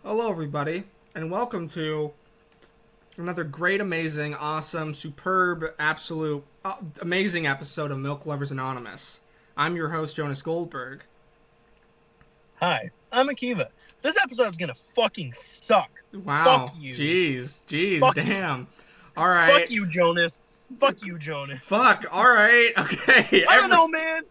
Hello, everybody, and welcome to another great, amazing, awesome, superb, absolute, amazing episode of Milk Lovers Anonymous. I'm your host, Jonas Goldberg. Hi, I'm Akiva. This episode's gonna fucking suck. Wow. Fuck you. Jeez, Fuck damn. All right. Fuck you, Jonas. Fuck you, Jonas. Fuck, all right, okay. I don't know, man.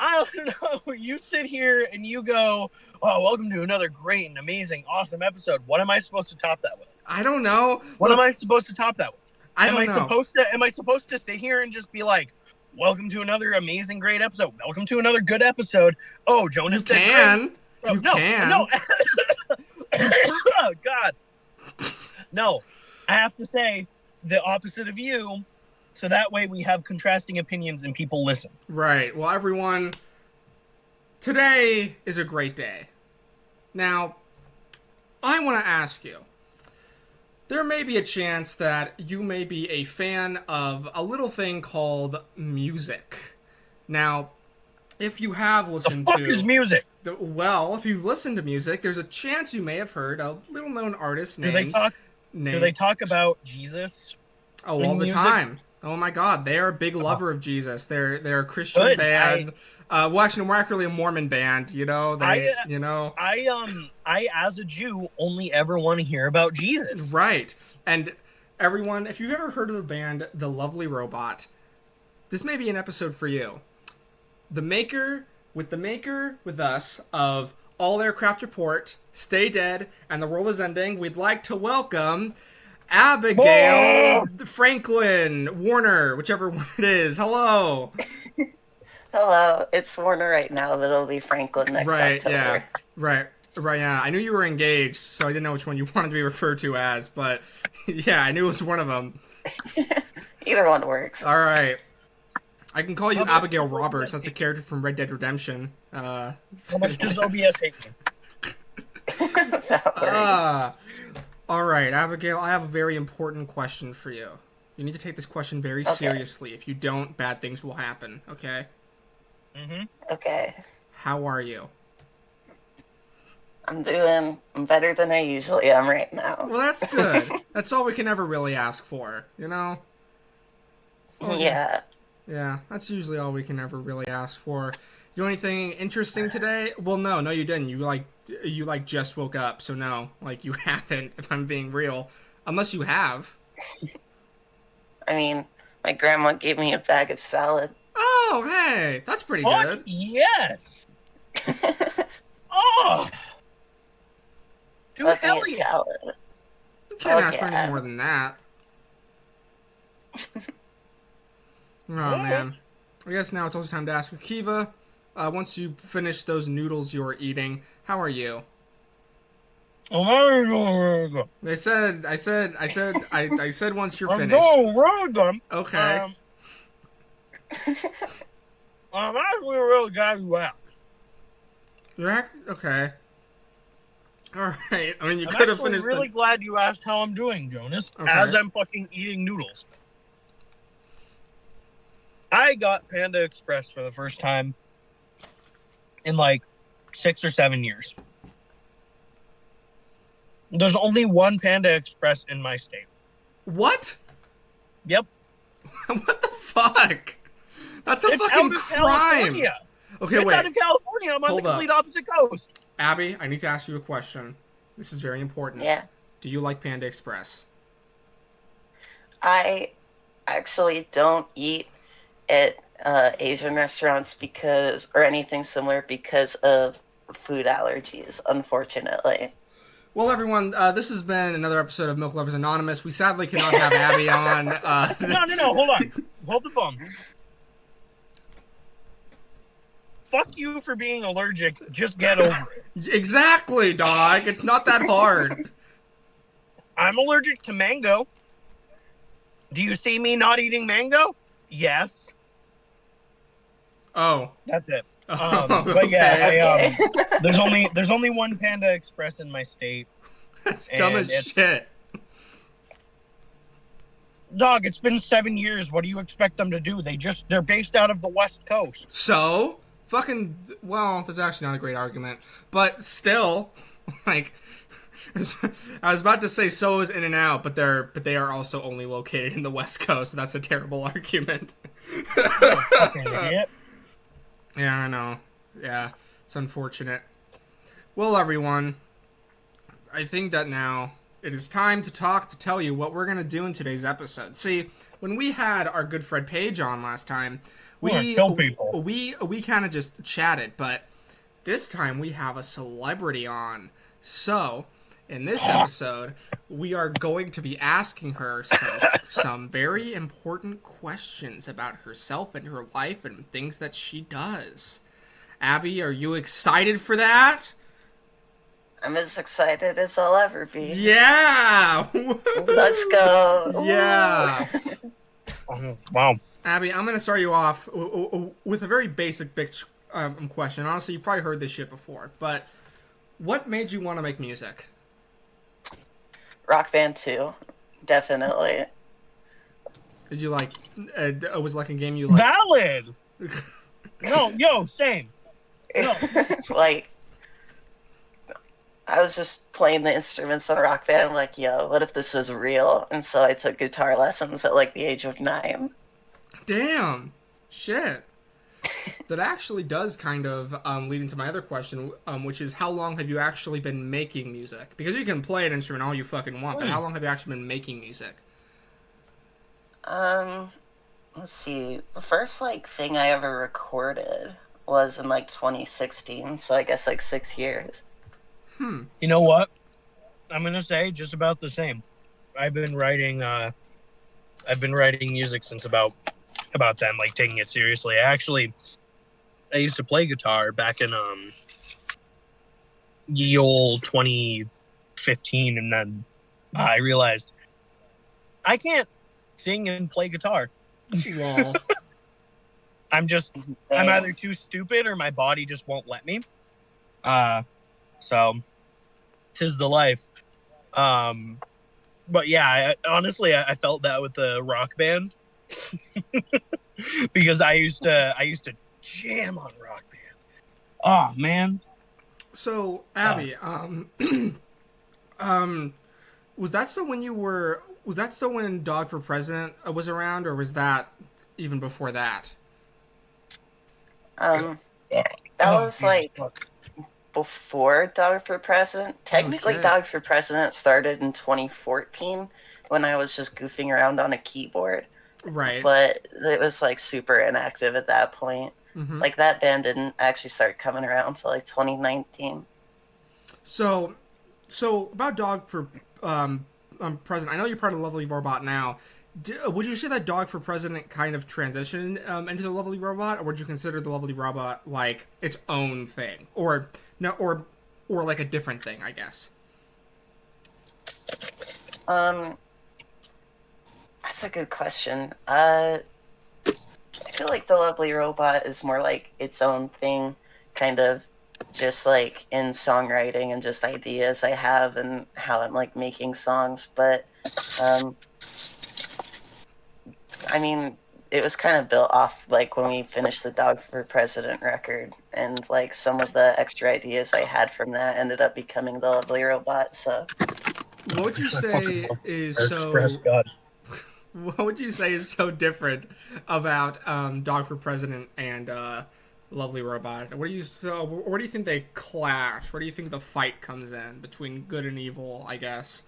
I don't know. You sit here and you go, oh, welcome to another great and amazing, awesome episode. What am I supposed to top that with? I don't know. What am I supposed to top that with? I don't know. Am I supposed to sit here and just be like, welcome to another amazing, great episode. Welcome to another good episode. Oh, Jonas You can. Oh, You no, can. No. Oh, God. No. I have to say the opposite of you, so that way we have contrasting opinions and people listen. Right. Well, everyone, today is a great day. Now, I want to ask you, there may be a chance that you may be a fan of a little thing called music. Now, if you have listened The fuck is music? If you've listened to music, there's a chance you may have heard a little-known artist named... Do they talk about Jesus? Oh, all the time. Oh my God, they are a big lover of Jesus. They're a Christian band. Well, actually, we're actually a Mormon band. You know, I as a Jew only ever want to hear about Jesus. Right. And everyone, if you've ever heard of the band The Lovely Robot, this may be an episode for you. The maker with us of All Aircraft Report, Stay Dead, and The World Is Ending, we'd like to welcome Abigail, Franklin, Warner, whichever one it is. Hello. Hello. It's Warner right now, but it'll be Franklin next October. Yeah. Right, yeah. I knew you were engaged, so I didn't know which one you wanted to be referred to as, but yeah, I knew it was one of them. Either one works. All right. I can call you Abigail Roberts. That's a character from Red Dead Redemption. How much does OBS hate me? That works. All right, Abigail, I have a very important question for you. You need to take this question very seriously. If you don't, bad things will happen, okay? Mm-hmm. Okay. How are you? I'm doing better than I usually am right now. Well, that's good. That's all we can ever really ask for, you know? Yeah. Yeah, that's usually all we can ever really ask for. You do anything interesting today? Well, no, you didn't. You just woke up, so no, you haven't, if I'm being real. Unless you have. I mean, my grandma gave me a bag of salad. Oh, hey, that's pretty good. Yes. Oh. Dude, hell yeah. Salad. You can't ask for any more than that. Oh, man. I guess now it's also time to ask Akiva. Once you finish those noodles you're eating, how are you? I said once you're finished. Okay. I'm actually really glad you asked. Okay. All right. I mean, you could have finished. I'm really glad you asked how I'm doing, Jonas. Okay. As I'm fucking eating noodles. I got Panda Express for the first time in 6 or 7 years. There's only one Panda Express in my state. What? Yep. What the fuck? That's a fucking crime. Okay, wait. Out of California. I'm on the complete opposite coast. Abby, I need to ask you a question. This is very important. Yeah. Do you like Panda Express? I actually don't eat at Asian restaurants or anything similar because of food allergies, unfortunately. Well, everyone, this has been another episode of Milk Lovers Anonymous. We sadly cannot have Abby on. No, hold on. Hold the phone. Fuck you for being allergic. Just get over it. Exactly, dog. It's not that hard. I'm allergic to mango. Do you see me not eating mango? Yes. Oh. That's it. But yeah, there's only one Panda Express in my state. That's dumb as shit. Dog, it's been 7 years. What do you expect them to do? They're based out of the West Coast. So? Fucking, well, that's actually not a great argument. But still, I was about to say so is In and Out, but they are also only located in the West Coast. So that's a terrible argument. Fucking idiot. Yeah, I know. Yeah, it's unfortunate. Well, everyone, I think that now it is time to tell you what we're going to do in today's episode. See, when we had our good friend Paige on last time, we kind of just chatted, but this time we have a celebrity on. So, in this episode, we are going to be asking her some very important questions about herself and her life and things that she does. Abby, are you excited for that? I'm as excited as I'll ever be. Yeah! Let's go. Yeah. Wow. Abby, I'm going to start you off with a very basic question. Honestly, you've probably heard this shit before, but what made you want to make music? Rock Band 2, definitely. Did you like, was it like a game you like? Valid! No, same. No. Like, I was just playing the instruments on Rock Band. I'm like, yo, what if this was real? And so I took guitar lessons at like the age of 9. Damn. Shit. That actually does kind of lead into my other question, which is how long have you actually been making music? Because you can play an instrument all you fucking want, but how long have you actually been making music? Let's see. The first like thing I ever recorded was in like 2016, so I guess like 6 years. You know what? I'm gonna say just about the same. I've been writing music since about then, like taking it seriously. I used to play guitar back in ye old 2015, and then I realized I can't sing and play guitar. Well, I'm either too stupid or my body just won't let me. So 'tis the life. But yeah, honestly, I felt that with the Rock Band because I used to jam on Rock Band. Oh man. So Abby, was that still when Dog for President was around, or was that even before that? That was like before Dog for President. Technically, Dog for President started in 2014 when I was just goofing around on a keyboard. Right. But it was like super inactive at that point. Mm-hmm. Like that band didn't actually start coming around until like 2019. So about Dog for President, I know you're part of the Lovely Robot now. Would you say that Dog for President kind of transitioned into the Lovely Robot, or would you consider the Lovely Robot like its own thing, or no, or like a different thing? I guess. That's a good question. I feel like the Lovely Robot is more like its own thing, kind of just like in songwriting and just ideas I have and how I'm like making songs. But I mean, it was kind of built off like when we finished the Dog for President record, and like some of the extra ideas I had from that ended up becoming the Lovely Robot. So, what would you say is so? What would you say is so different about Dog for President and Lovely Robot? Where do you think they clash? Where do you think the fight comes in between good and evil, I guess?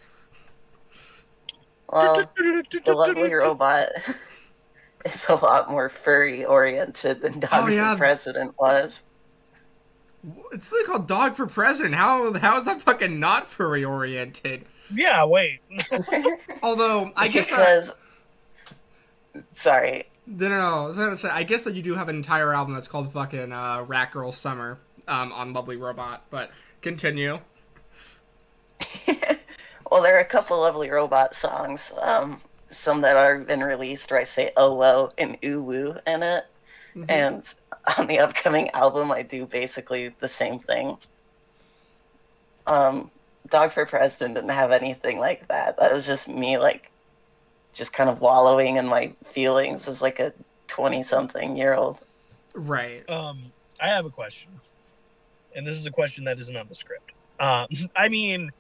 Well, the Lovely Robot is a lot more furry oriented than Dog for President was. It's like called Dog for President. How is that fucking not furry oriented? Yeah, wait. Although I guess sorry. No. I was gonna say, I guess that you do have an entire album that's called fucking Rat Girl Summer on Lovely Robot, but continue. Well, there are a couple Lovely Robot songs, some that are been released where I say "oh whoa" and "ooh woo" in it, and on the upcoming album I do basically the same thing. Dog for President didn't have anything like that. That was just me, like, just kind of wallowing in my feelings as like a 20-something-year-old. Right. I have a question, and this is a question that isn't on the script. I mean,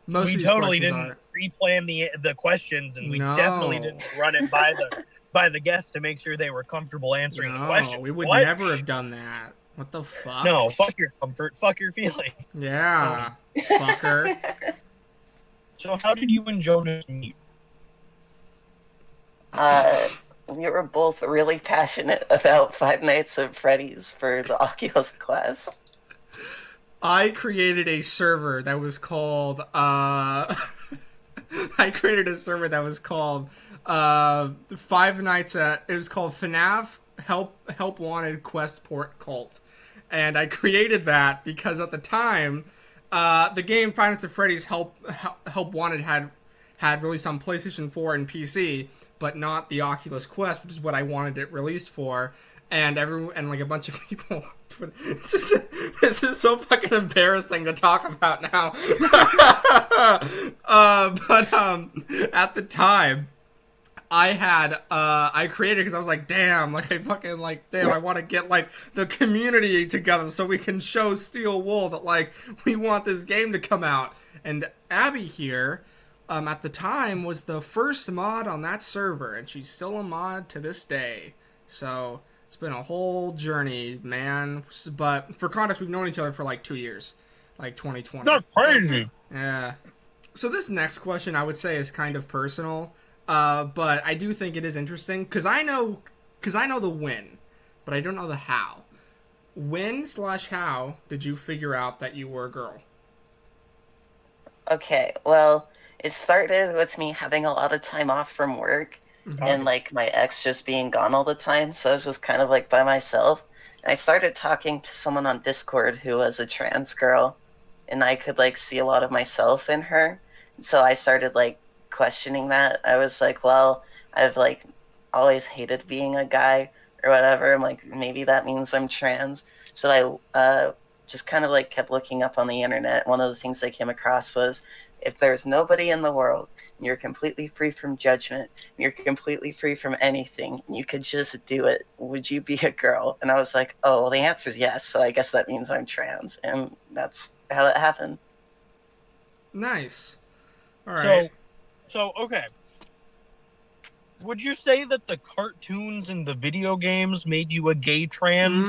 Most we of these totally questions didn't are. pre-plan the questions, and we No. definitely didn't run it by the guests to make sure they were comfortable answering the question. We would What? never have done that. What the fuck? No, fuck your comfort, fuck your feelings. Yeah, fucker. So how did you and Jonas meet? We were both really passionate about Five Nights at Freddy's for the Oculus Quest. I created a server that was called I created a server that was called Five Nights at it was called FNAF Help Wanted Quest Port Cult. And I created that because at the time the game Five Nights at Freddy's Help Wanted had released on PlayStation 4 and PC, but not the Oculus Quest, which is what I wanted it released for. And like a bunch of people. This is so fucking embarrassing to talk about now. But at the time, I created because I was like, damn, I want to get like the community together so we can show Steel Wool that like we want this game to come out. And Abby here, at the time was the first mod on that server, and she's still a mod to this day. So it's been a whole journey, man. But for context, we've known each other for like 2 years, like 2020. That's crazy. Yeah. So this next question I would say is kind of personal, but I do think it is interesting because I know the when, but I don't know the how. When/how did you figure out that you were a girl? Okay, well, it started with me having a lot of time off from work. And like my ex just being gone all the time, so I was just kind of like by myself. And I started talking to someone on Discord who was a trans girl, and I could like see a lot of myself in her. And so I started like questioning that. I was like, well, I've like always hated being a guy or whatever. I'm like, maybe that means I'm trans. So I just kind of like kept looking up on the internet. One of the things I came across was if there's nobody in the world, you're completely free from judgment, you're completely free from anything, and you could just do it, would you be a girl? And I was like, oh, well, the answer is yes, so I guess that means I'm trans. And that's how it happened. Nice. All right. So okay. Would you say that the cartoons and the video games made you a gay trans?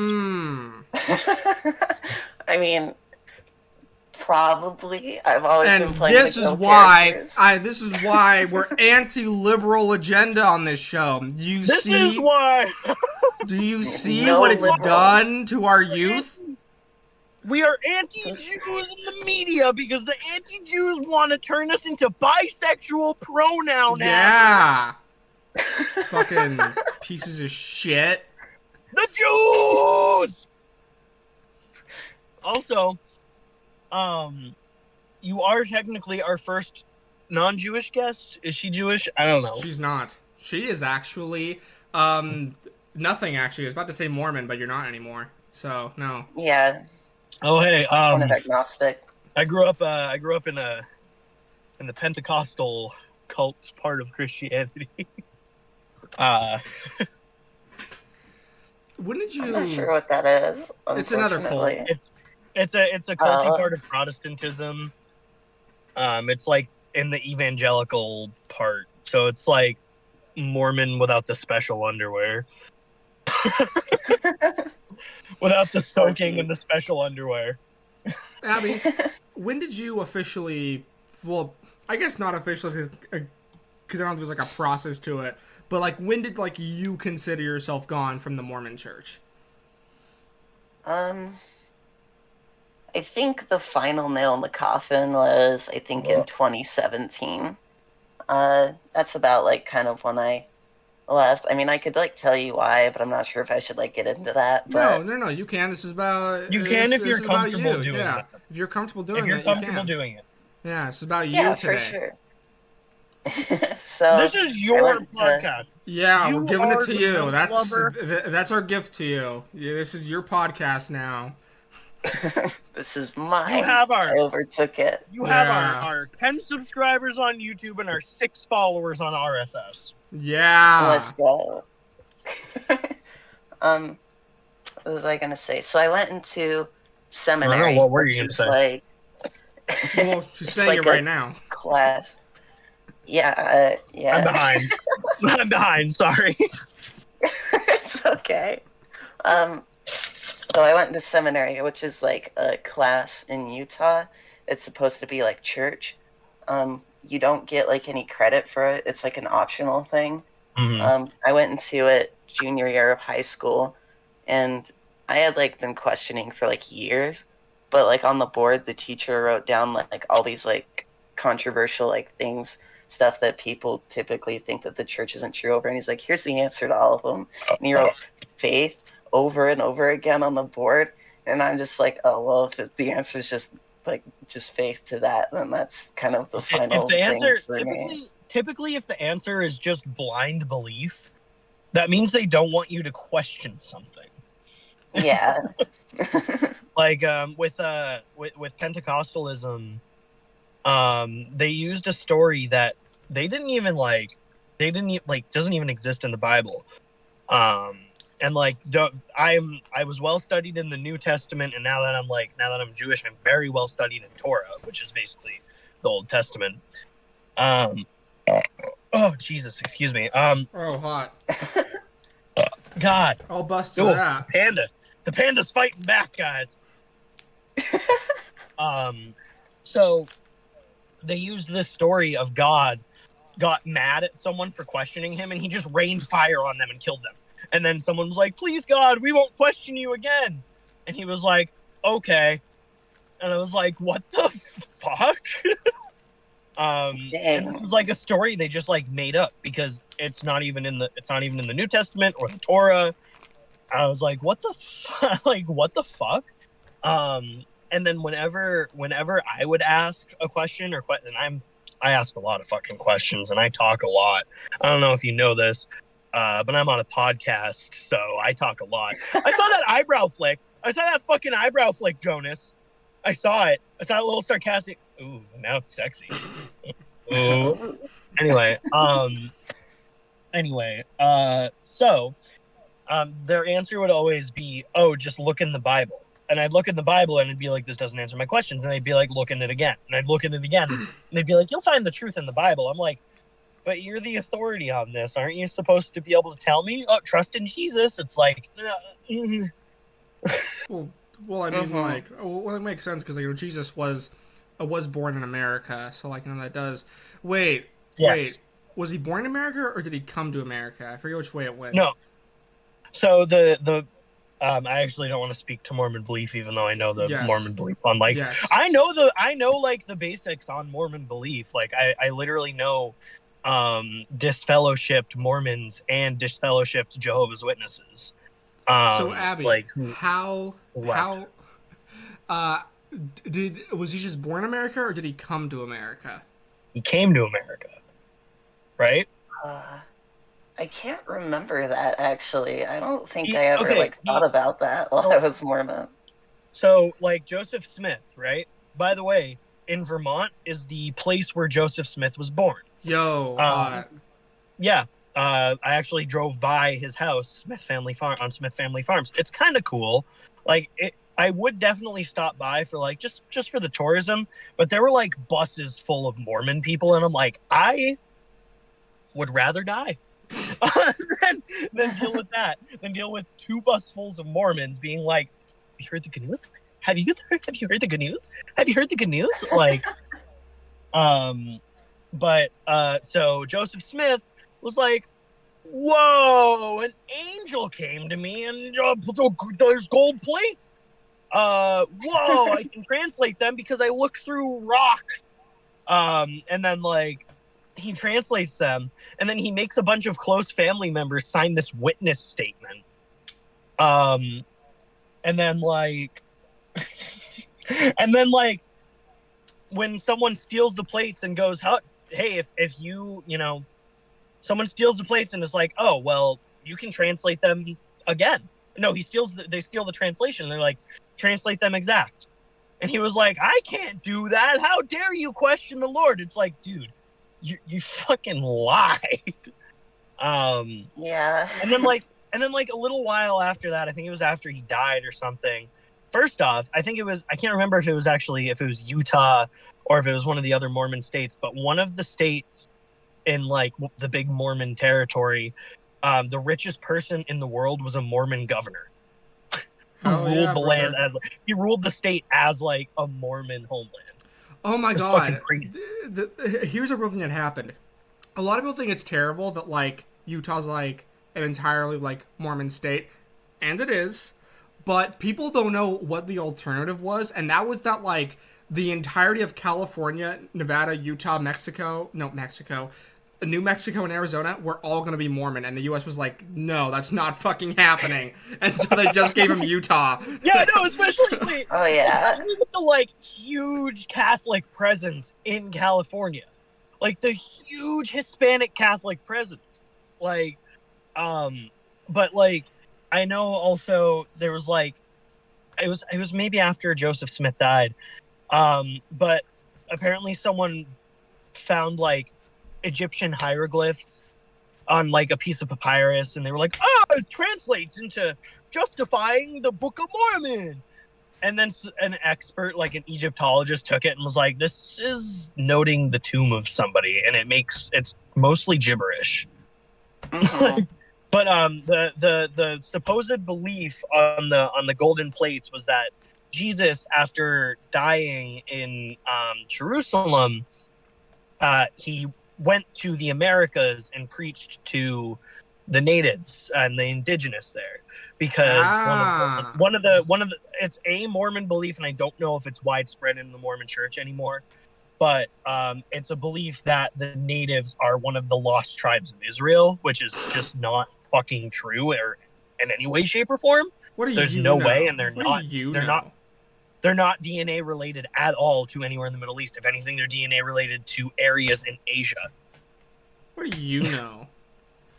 I mean, probably. I've always been playing this the is girl why characters. this is why we're anti-liberal agenda on this show. Do you see No what it's liberals. done to our youth? We are anti-Jews in the media because the anti-Jews want to turn us into bisexual pronoun. Yeah. Fucking pieces of shit. The Jews. Also, you are technically our first non-Jewish guest. Is she Jewish? I don't know. She's not. She is actually nothing. Actually, I was about to say Mormon, but you're not anymore. So no. Yeah. Oh hey, Kind of agnostic. I grew up in the Pentecostal cult part of Christianity. When did you? I'm not sure what that is. It's another cult. It's a culty part of Protestantism. It's like in the evangelical part, so it's like Mormon without the special underwear, without the soaking and the special underwear. Abby, when did you officially? Well, I guess not officially because I don't think there's like a process to it. But like, when did like you consider yourself gone from the Mormon Church? I think the final nail in the coffin was, in 2017. That's about like kind of when I left. I mean, I could like tell you why, but I'm not sure if I should like get into that. But No, you can. This is about you can if you're comfortable doing it. If you're comfortable doing it, if you're comfortable doing it. Yeah, this is about you yeah, today. for sure. So this is your podcast. Yeah, we're giving it to you. Lover. That's our gift to you. Yeah, this is your podcast now. This is mine. You have I overtook it. You have our 10 subscribers on YouTube and our 6 followers on RSS. Yeah. Let's go. What was I gonna say? So I went into seminary. I don't know, what were you gonna say? Like, Well, she's It's saying like it a right now. class. Yeah, yeah. I'm behind. I'm behind. Sorry. It's okay. Um, so I went to seminary, which is like a class in Utah. It's supposed to be like church. You don't get like any credit for it. It's like an optional thing. Mm-hmm. I went into it junior year of high school, and I had like been questioning for like years, but like on the board, the teacher wrote down like all these like controversial like things, stuff that people typically think that the church isn't true over, and he's like, "Here's the answer to all of them," and he wrote faith over and over again on the board, and I'm just like, "Oh well, if the answer is just faith to that, then that's kind of the If final the thing answer for me." typically if the answer is just blind belief, that means they don't want you to question something. Yeah. Like with Pentecostalism, they used a story that they didn't even doesn't even exist in the Bible. And like I was well studied in the New Testament, and now that I'm Jewish, I'm very well studied in Torah, which is basically the Old Testament. Oh Jesus, excuse me. Oh, hot. God. I'll bust to Oh, that. the panda's fighting back, guys. So they used this story of God got mad at someone for questioning him, and he just rained fire on them and killed them. And then someone was like, "Please, God, we won't question you again." And he was like, "Okay." And I was like, "What the fuck?" And this was like a story they just like made up because it's not even in the New Testament or the Torah. I was like, "What the like what the fuck?" And then whenever I would ask a question and I ask a lot of fucking questions and I talk a lot. I don't know if you know this, but I'm on a podcast, so I talk a lot. I saw that eyebrow flick. I saw that fucking eyebrow flick, Jonas. I saw it. I saw a little sarcastic. Ooh, now it's sexy. Ooh. Anyway, so their answer would always be, "Oh, just look in the Bible." And I'd look in the Bible and it'd be like, "This doesn't answer my questions." And they'd be like, "Look in it again." And I'd look in it again and they'd be like, "You'll find the truth in the Bible." I'm like, "But you're the authority on this. Aren't you supposed to be able to tell me? Oh, trust in Jesus." It's like, Well, I mean, like, well, it makes sense because Jesus was born in America, so like, that does. Wait, yes. was he born in America or did he come to America? I forget which way it went. No. So the I actually don't want to speak to Mormon belief, even though I know the Mormon belief on like I know like the basics on Mormon belief. Like I literally know disfellowshipped Mormons and disfellowshipped Jehovah's Witnesses. So Abby, Like how was he just born in America or did he come to America? He came to America, right? I can't remember that actually. I don't think I ever thought about that while I was Mormon. So like Joseph Smith, right? By the way, in Vermont is the place where Joseph Smith was born. Yo, hot. Yeah. I actually drove by his house, Smith Family Farms. It's kind of cool. Like I would definitely stop by for like just for the tourism, but there were like buses full of Mormon people, and I'm like, I would rather die than deal with that. Than deal with 2 busfuls of Mormons being like, "Have you heard the good news? Have you heard the good news? Have you heard the good news?" Like, but so Joseph Smith was like, "Whoa, an angel came to me and there's gold plates. Whoa, I can translate them because I look through rocks." And then like he translates them, and then he makes a bunch of close family members sign this witness statement. And then like and then like when someone steals the plates and goes, "Hey, if you someone steals the plates and is like, oh, well, you can translate them again." No, they steal the translation. And they're like, "Translate them exact." And he was like, "I can't do that. How dare you question the Lord?" It's like, dude, you fucking lied. Yeah. And then like a little while after that, I think it was after he died or something, first off, I think I can't remember if it was Utah or if it was one of the other Mormon states, but one of the states in like the big Mormon territory, the richest person in the world was a Mormon governor who ruled the land he ruled the state as like a Mormon homeland. Oh my It's god. fucking crazy. Here's a real thing that happened. A lot of people think it's terrible that like Utah's like an entirely like Mormon state, and it is, but people don't know what the alternative was, and that was that like the entirety of California, Nevada, Utah, New Mexico and Arizona were all going to be Mormon, and the U.S. was like, no, that's not fucking happening, and so they just gave him Utah. Yeah, no, especially Oh yeah. the like huge Catholic presence in California, like the huge Hispanic Catholic presence, like, but like I know also there was like it was maybe after Joseph Smith died, but apparently someone found like Egyptian hieroglyphs on like a piece of papyrus, and they were like, "Oh, it translates into justifying the Book of Mormon." And then an expert, like an Egyptologist, took it and was like, "This is noting the tomb of somebody, and it's mostly gibberish." Mhm. But the supposed belief on the golden plates was that Jesus, after dying in Jerusalem, he went to the Americas and preached to the natives and the indigenous there, because one of the it's a Mormon belief, and I don't know if it's widespread in the Mormon church anymore, but it's a belief that the natives are one of the lost tribes of Israel, which is just not fucking true or in any way, shape, or form. There's no way, and they're not DNA related at all to anywhere in the Middle East. If anything, they're DNA related to areas in Asia. What do you know?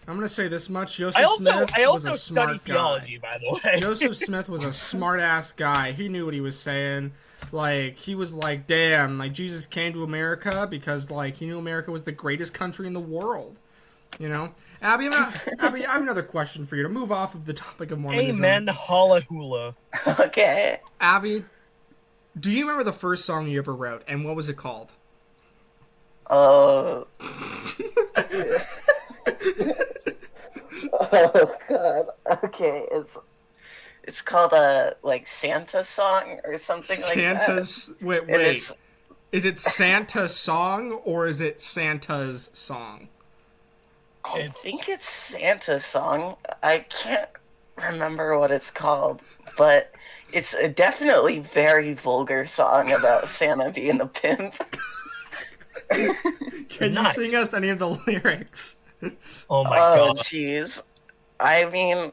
I'm gonna say this much: Joseph Smith was a smart theology, guy. by the way. Joseph Smith was a smart ass guy. He knew what he was saying. Like, he was like, damn, like Jesus came to America because like he knew America was the greatest country in the world. You know, Abby, I have another question for you to move off of the topic of Mormonism. Amen, holla hula. Okay. Abby, do you remember the first song you ever wrote, and what was it called? Oh. Oh god. Okay, it's called a like Santa song or something like that. Wait. Is it Santa's song or is it Santa's song? I think it's Santa's song. I can't remember what it's called, but it's a definitely very vulgar song about Santa being a pimp. Can you sing us any of the lyrics? Oh my god. Jeez. I mean,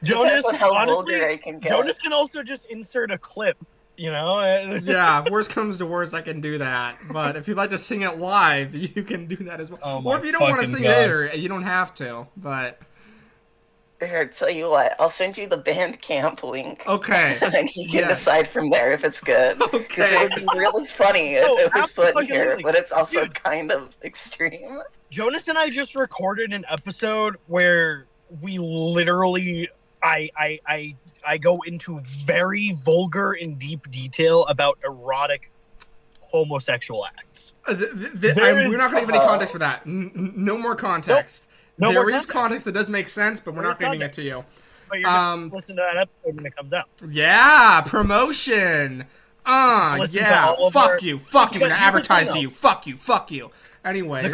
Jonas, honestly, Jonas can also just insert a clip, you know? Yeah, if worst comes to worst, I can do that. But if you'd like to sing it live, you can do that as well. Or if you don't want to sing it either, you don't have to. But here, tell you what, I'll send you the Bandcamp link. Okay. And then you can decide from there if it's good. Because it would be really funny if it was put in here, but it's also kind of extreme. Jonas and I just recorded an episode where we literally, I go into very vulgar and deep detail about erotic homosexual acts. We're not going to give any context for that. No more context. Nope. There is context that does make sense, but we're not giving it to you. But you're going to listen to that episode when it comes out. Yeah, promotion. Yeah, fuck you. We're going to advertise to you. Fuck you. Anyways.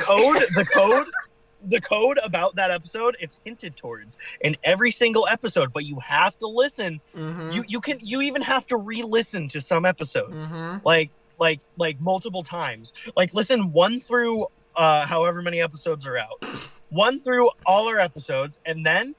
The code about that episode, it's hinted towards in every single episode, but you have to listen. Mm-hmm. You even have to re-listen to some episodes, like multiple times. Like listen 1 through however many episodes are out, 1 through all our episodes, and then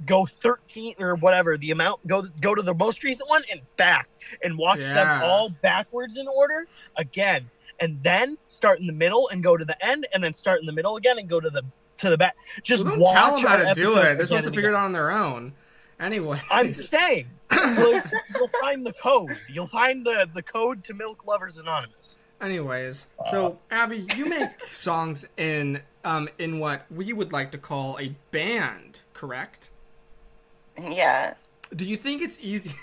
go 13 or whatever the amount. Go to the most recent one and back and watch them all backwards in order again. And then start in the middle and go to the end, and then start in the middle again and go to the back. Just don't tell them how to do it. They're supposed to figure it out on their own. Anyway, I'm saying, you'll find the code. You'll find the code to Milk Lovers Anonymous. Anyways, so Abby, you make songs in what we would like to call a band, correct? Yeah. Do you think it's easy?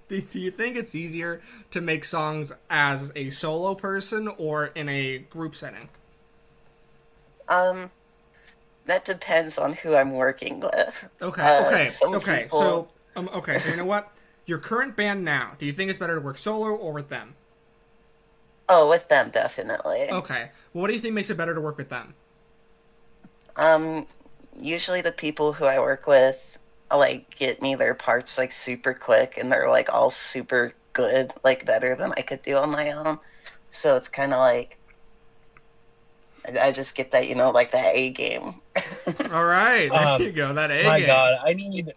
Do you think it's easier to make songs as a solo person or in a group setting? Um, that depends on who I'm working with. Okay, okay, Some okay. people. So you know what? Your current band now. Do you think it's better to work solo or with them? Oh, with them definitely. Okay. Well, what do you think makes it better to work with them? Um, Usually the people who I work with like get me their parts like super quick, and they're like all super good, like better than I could do on my own. So it's kind of like I just get that, like that A game. All right, there you Um, go. That A my game. God, I need,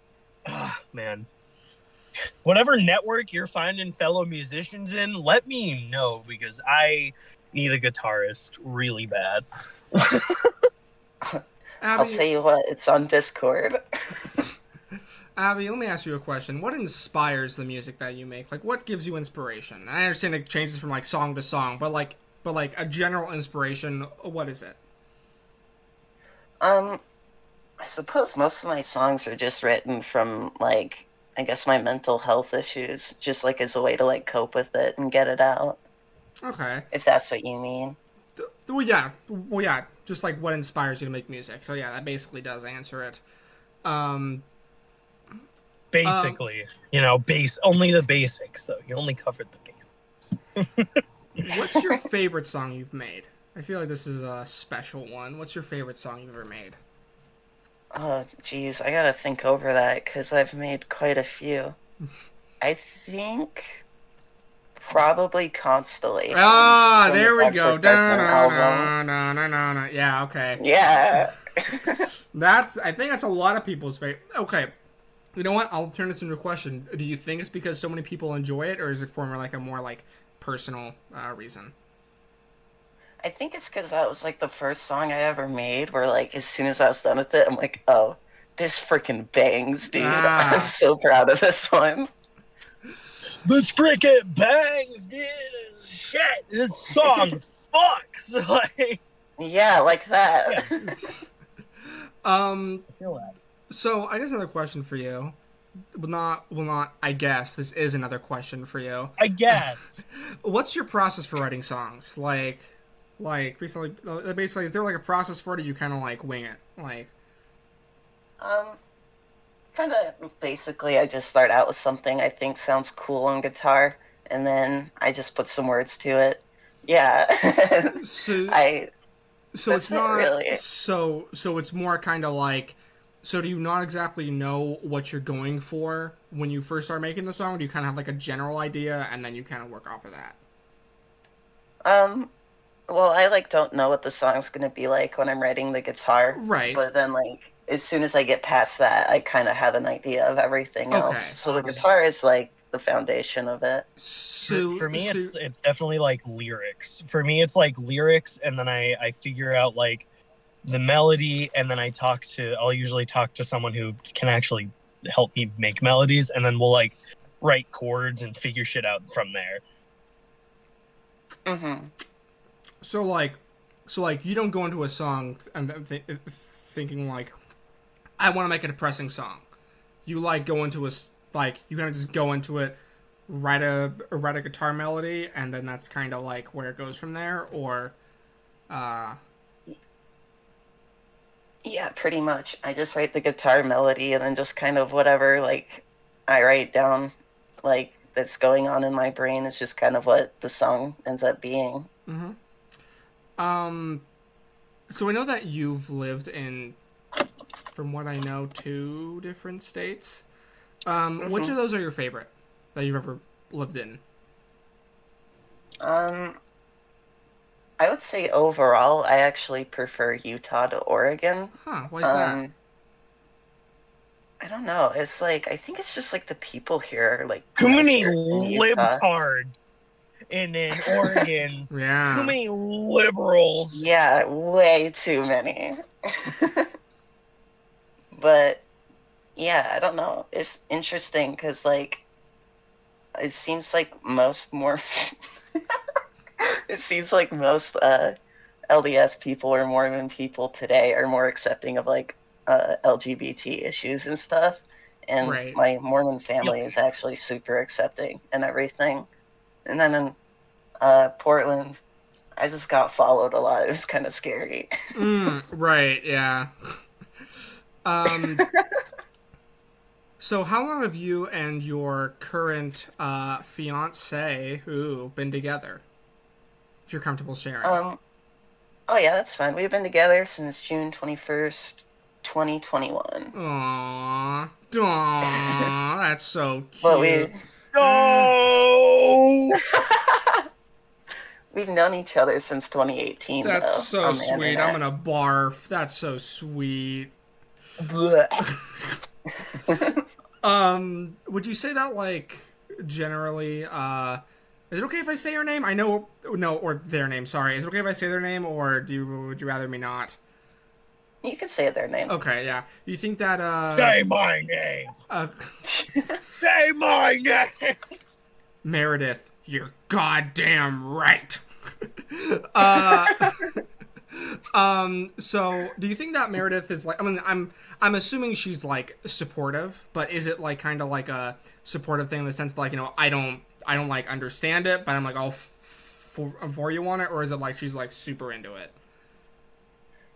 man, whatever network you're finding fellow musicians in, let me know because I need a guitarist really bad. I'll Abby, tell you what, it's on Discord. Abby, let me ask you a question. What inspires the music that you make? Like, what gives you inspiration? I understand it changes from like song to song, but like a general inspiration. What is it? Um, I suppose most of my songs are just written from like I guess my mental health issues, just like as a way to like cope with it and get it out, Okay. if that's what you mean. Well, yeah. Well, yeah. Just like what inspires you to make music. So yeah, that basically does answer it. Um, um, Basically, only the basics though. You only covered the basics. what's your favorite song you've made? I feel like this is a special one. What's your favorite song you've ever made? Oh, geez, I gotta think over that because I've made quite a few. I think probably Constellations Ah, from the there we go. Ever Present album. Yeah, okay. Yeah. I think that's a lot of people's favorite. Okay, you know what? I'll turn this into a question. Do you think it's because so many people enjoy it, or is it for like a more like personal reason? I think it's because that was like the first song I ever made where like as soon as I was done with it, I'm like, oh, this freaking bangs, dude. I'm Ah, so proud of this one. This freaking bangs, dude. Shit, this song fucks. Like, Yeah, like that. yeah, um. I feel that. So I guess another question for you. Well, not. I guess this is another question for you. I guess. What's your process for writing songs? Basically, is there like a process for it? Or you kind of like wing it? Like, Um, Kind of basically, I just start out with something I think sounds cool on guitar, and then I just put some words to it. Yeah. so I so it's That's it not really. so it's more kind of like, so do you not exactly know what you're going for when you first start making the song? Do you kind of have like a general idea and then you kind of work off of that? Um well, I like don't know what the song's going to be like when I'm writing the guitar, Right. but then like as soon as I get past that, I kind of have an idea of everything else. Okay. So the guitar is like the foundation of it. So For me, so it's definitely like lyrics. For me, it's like lyrics, and then I figure out like the melody, and then I'll usually talk to someone who can actually help me make melodies, and then we'll like write chords and figure shit out from there. Mhm. so like you don't go into a song and thinking like, I want to make a depressing song. You like go into like you kind of just go into it, write a guitar melody, and then that's kind of like where it goes from there. Or uh Yeah, pretty much. I just write the guitar melody and then just kind of whatever like I write down like that's going on in my brain is just kind of what the song ends up being. um so I know that you've lived in, from what I know, two different states. Which Hmm. of those are your favorite that you've ever lived in? Um I would say overall I actually prefer Utah to Oregon. Huh, why's that? Um I don't know. It's like I think it's just like the people here are like Too many nicer in Utah. libtards in Oregon. Too Yeah. many liberals. Yeah, way too many. But yeah, I don't know. It's interesting because like it seems like most more it seems like most LDS people or Mormon people today are more accepting of like LGBT issues and stuff. and Right. my Mormon family is actually super accepting and everything. And then in Portland, I just got followed a lot. It was kind of scary. Right, yeah. So how long have you and your current fiance been together? If you're comfortable sharing. Oh yeah, that's fine. We've been together since June 21st, 2021. Aww. Aww. That's so cute. But we No. we've known each other since 2018. That's though, so on the sweet. internet. I'm gonna barf. That's so sweet. Would you say that, like, generally, is it okay if I say your name? I know, no, or their name, sorry. Is it okay if I say their name, or would you rather me not? You can say their name. Okay, yeah. You think that, Say my name. Say my name. Meredith, you're goddamn right. So do you think that Meredith is like, I mean, I'm assuming she's like supportive, but is it like kind of like a supportive thing in the sense that, like, you know, I don't like understand it, but I'm like all for you on it, or is it like she's like super into it?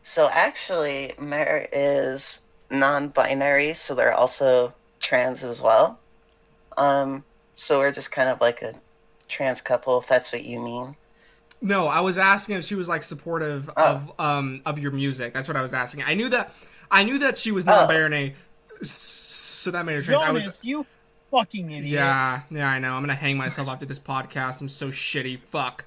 So actually, Mer is non-binary, so they're also trans as well. So we're just kind of like a trans couple, if that's what you mean. No, I was asking if she was like supportive of your music. That's what I was asking. I knew that she was non-binary, so that made her trans. Jonas, you fucking idiot. Yeah, I know. I'm gonna hang myself after this podcast. I'm so shitty. Fuck.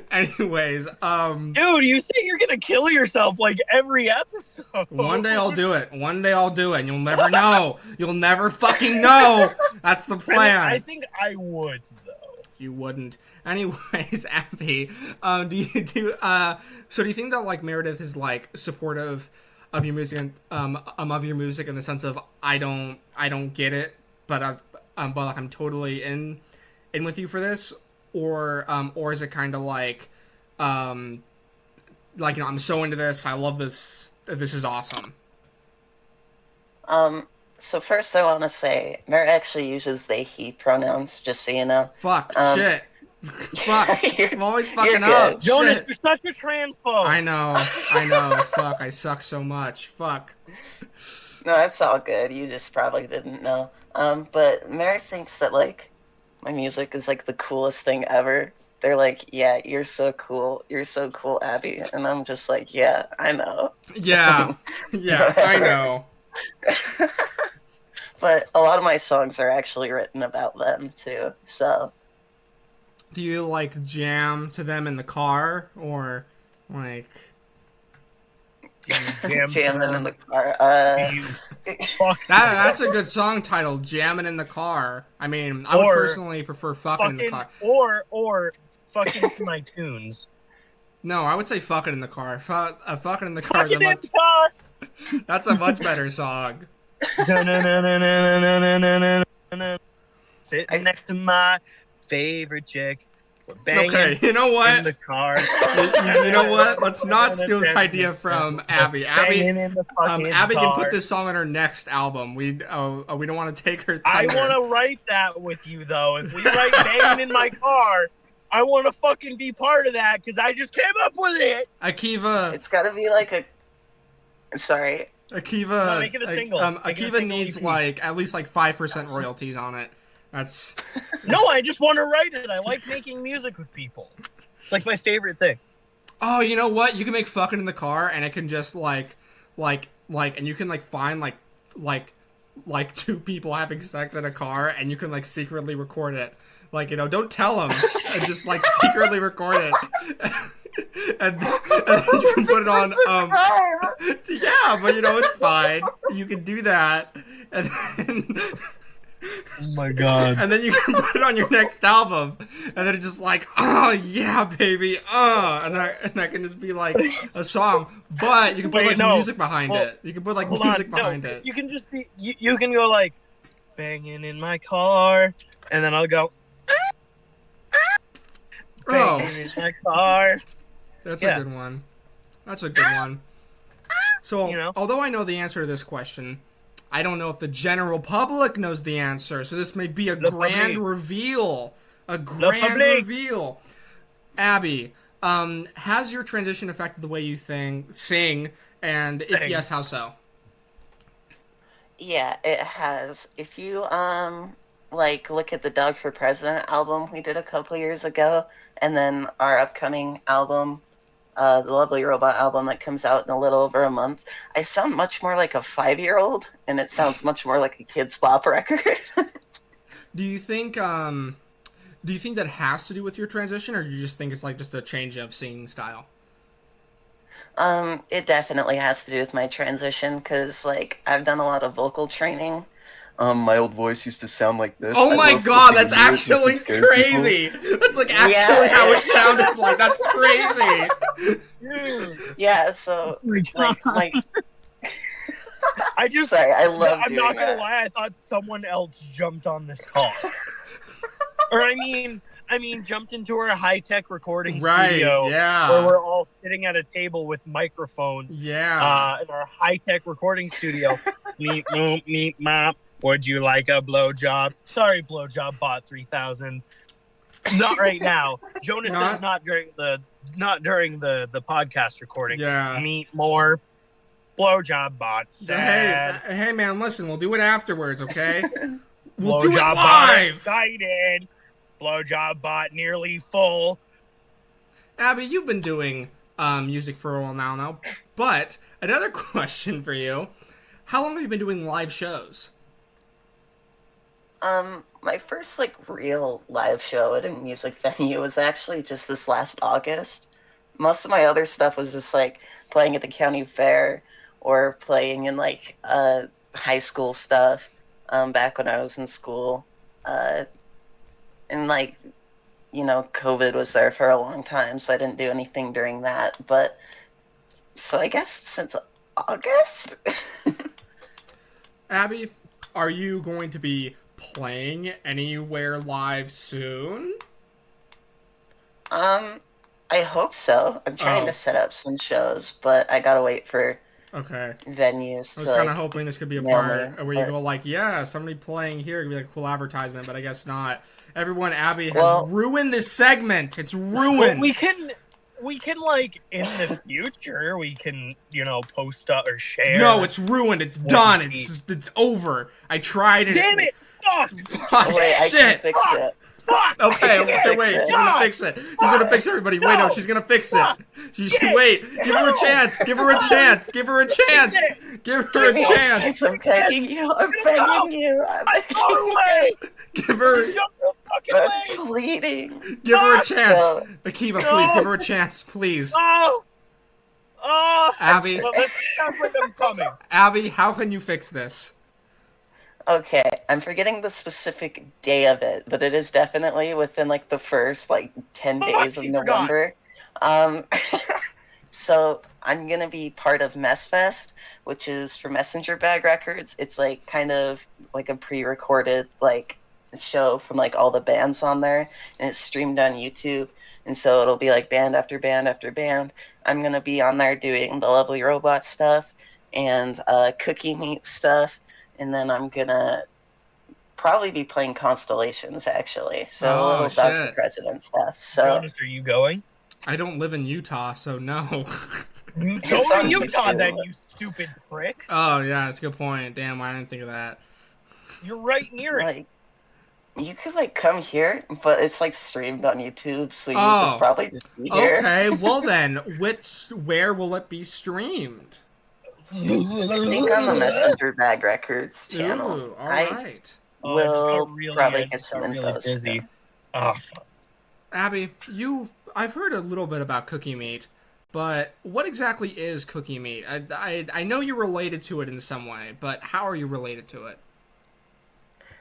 Anyways, Dude, you say you're gonna kill yourself like every episode. one day I'll do it. And you'll never know. You'll never fucking know. That's the plan. I think I would, though. You wouldn't. Anyways, Abby, so do you think that, like, Meredith is like supportive of your music and of your music in the sense of I don't get it, but like I'm totally in with you for this, or is it kind of like you know, I'm so into this, I love this, this is awesome. So first I want to say, Mer actually uses they, he pronouns, just so you know. Fuck, shit. Fuck, I'm always fucking you're up. good. Jonas, Shit. you're such a transphobe. I know. Fuck, I suck so much. Fuck. No, that's all good. You just probably didn't know. But Mer thinks that, like, my music is, like, the coolest thing ever. They're like, yeah, you're so cool. You're so cool, Abby. And I'm just like, yeah, I know. Yeah, I know. But a lot of my songs are actually written about them, too. So, Do you, like, jam to them in the car, or, like... jamming in the car. That's a good song title, Jammin' in the Car. I mean, I would personally prefer fucking in the car. Or fucking to my tunes. No, I would say fucking in the car. Fucking in the car Fucking in the car! That's a much better song. Sitting next to my favorite chick. We're banging Okay, you know what? in the car. You know what? Let's not steal this idea from Abby. Abby can put this song on her next album. We don't want to take her thunder. I want to write that with you, though. If we write banging in my car, I want to fucking be part of that because I just came up with it. Akiva. It's got to be like a... Sorry. Akiva. No, make it a single. Akiva needs like at least like 5% royalties on it. That's. No, I just want to write it. I like making music with people. It's like my favorite thing. Oh, you know what? You can make fucking in the car, and it can just like, and you can like find like two people having sex in a car, and you can like secretly record it. Like, you know, don't tell them, and just like secretly record it. And you can put it on. Yeah, but you know it's fine. You can do that, and then, oh my god! And then you can put it on your next album, and then it's just like, oh yeah, baby, and that can just be like a song. But you can put music behind it. You can put like music behind it. You can just be. You can go like, banging in my car, and then I'll go. Banging in my car. That's a good one. That's a good one. So, although I know the answer to this question, I don't know if the general public knows the answer. So this may be a grand reveal. A grand reveal. Abby, has your transition affected the way you sing? And if yes, how so? Yeah, it has. If you look at the Doug for President album we did a couple years ago, and then our upcoming album, the Lovely Robot album that comes out in a little over a month, I sound much more like a 5-year-old, and it sounds much more like a kid's pop record. Do you think that has to do with your transition, or do you just think it's like just a change of singing style? It definitely has to do with my transition, because like I've done a lot of vocal training. My old voice used to sound like this. Oh my god, that's actually crazy. That's like actually how it sounded like. That's crazy. Yeah, so like I just sorry, I love I'm not gonna lie, I thought someone else jumped on this call. Or I mean jumped into our high-tech recording studio where we're all sitting at a table with microphones. Yeah. In our high-tech recording studio. Meep, moop, meep, mop. Would you like a blowjob? Sorry, blowjob bot 3000. Not right now. Jonas says not during the podcast recording. Yeah. Meet more blowjob bot. Hey man, listen, we'll do it afterwards, okay? We'll blowjob do it live. Bot excited. Blowjob bot nearly full. Abby, you've been doing music for a while now, but another question for you: how long have you been doing live shows? My first real live show at a music venue was actually just this last August. Most of my other stuff was just playing at the county fair or playing in high school stuff back when I was in school. And COVID was there for a long time, so I didn't do anything during that. But so I guess since August. Abby, are you going to be playing anywhere live soon? I hope so. I'm trying to set up some shows, but I gotta wait for venues. I was kind of hoping this could be a part where you go somebody playing here could be a cool advertisement, but I guess not. Everyone, Abby has ruined this segment. It's ruined. Well, we can in the future we can post or share. No, it's ruined. It's done. It's over. I tried it. Damn it! Fuck! Wait, I can fix it. Fuck! Okay, wait. She's gonna fix it. She's gonna fix everybody. Wait, no, she's gonna fix it. Wait. Give her a chance. Give her a chance. Give her a chance. Give her a chance. I'm begging you. I'm begging you. Give her. I'm pleading. Give her a chance. Akiva, please give her a chance, please. Abby. Well, that sounds like I'm coming. Abby, how can you fix this? Okay, I'm forgetting the specific day of it, but it is definitely within the first 10 days of November. So I'm gonna be part of Mess Fest, which is for Messenger Bag Records. It's kind of a pre-recorded show from all the bands on there, and it's streamed on YouTube. And so it'll be band after band after band. I'm gonna be on there doing the Lovely Robot stuff and Cookie Meat stuff. And then I'm gonna probably be playing Constellations, actually. So a little Dr. President stuff. So, Jonas, are you going? I don't live in Utah, so no. Go to Utah, then, you stupid prick. Oh yeah, that's a good point. Damn, I didn't think of that. You're right near it. You could come here, but it's streamed on YouTube, so you just probably just be here. Okay, well then, where will it be streamed? I think on the Messenger Bag Records channel. Ooh, all right. We'll probably get some info. Busy. Abby, I've heard a little bit about Cookie Meat, but what exactly is Cookie Meat? I know you're related to it in some way, but how are you related to it?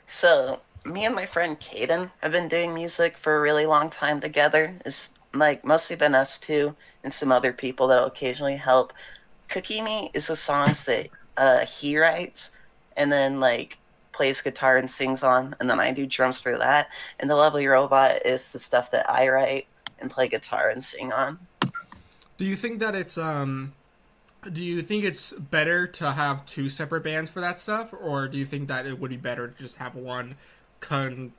So, me and my friend Caden have been doing music for a really long time together. It's mostly been us two and some other people that'll occasionally help. Cookie Meat is the songs that he writes and then plays guitar and sings on, and then I do drums for that. And the Lovely Robot is the stuff that I write and play guitar and sing on. Do you think that it's Do you think it's better to have two separate bands for that stuff, or do you think that it would be better to just have one conglomerate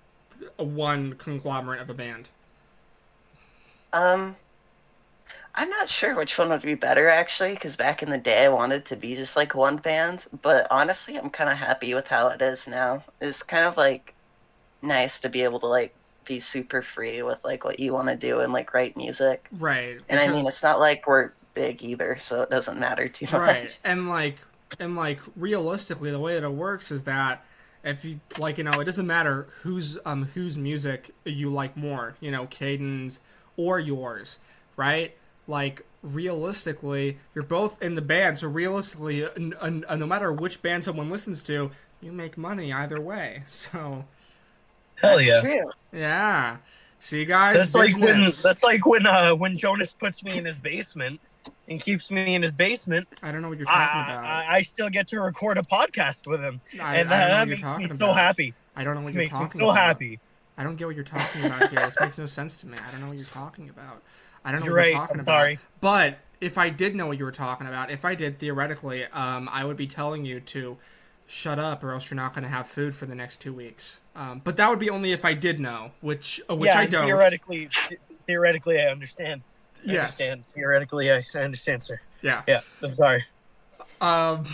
of a band? Um, I'm not sure which one would be better actually, because back in the day I wanted to be just like one band, but honestly I'm kind of happy with how it is now. It's kind of like nice to be able to like be super free with like what you want to do and like write music. Right, And I mean, because it's not like we're big either, so it doesn't matter too right, much. and realistically, the way that it works is that if you like, it doesn't matter whose music you like more, Caden's or yours, right? Like realistically, you're both in the band, so realistically, no matter which band someone listens to, you make money either way. So Hell That's yeah. true. yeah, see, guys, That's like business. when Jonas puts me in his basement and keeps me in his basement. I don't know what you're talking about. I still get to record a podcast with him, and I don't know what that you're makes me talking so about. happy. I don't know what It you're makes me talking so about. happy. I don't get what you're talking about here. This makes no sense to me. I don't know what you're talking about. I don't know You're what you're right. talking I'm about. sorry. But if I did know what you were talking about, if I did theoretically, I would be telling you to shut up, or else you're not going to have food for the next 2 weeks. But that would be only if I did know, which Yeah, I and don't. theoretically, I understand. Yes. Theoretically, I understand, sir. Yeah. Yeah, I'm sorry. Um,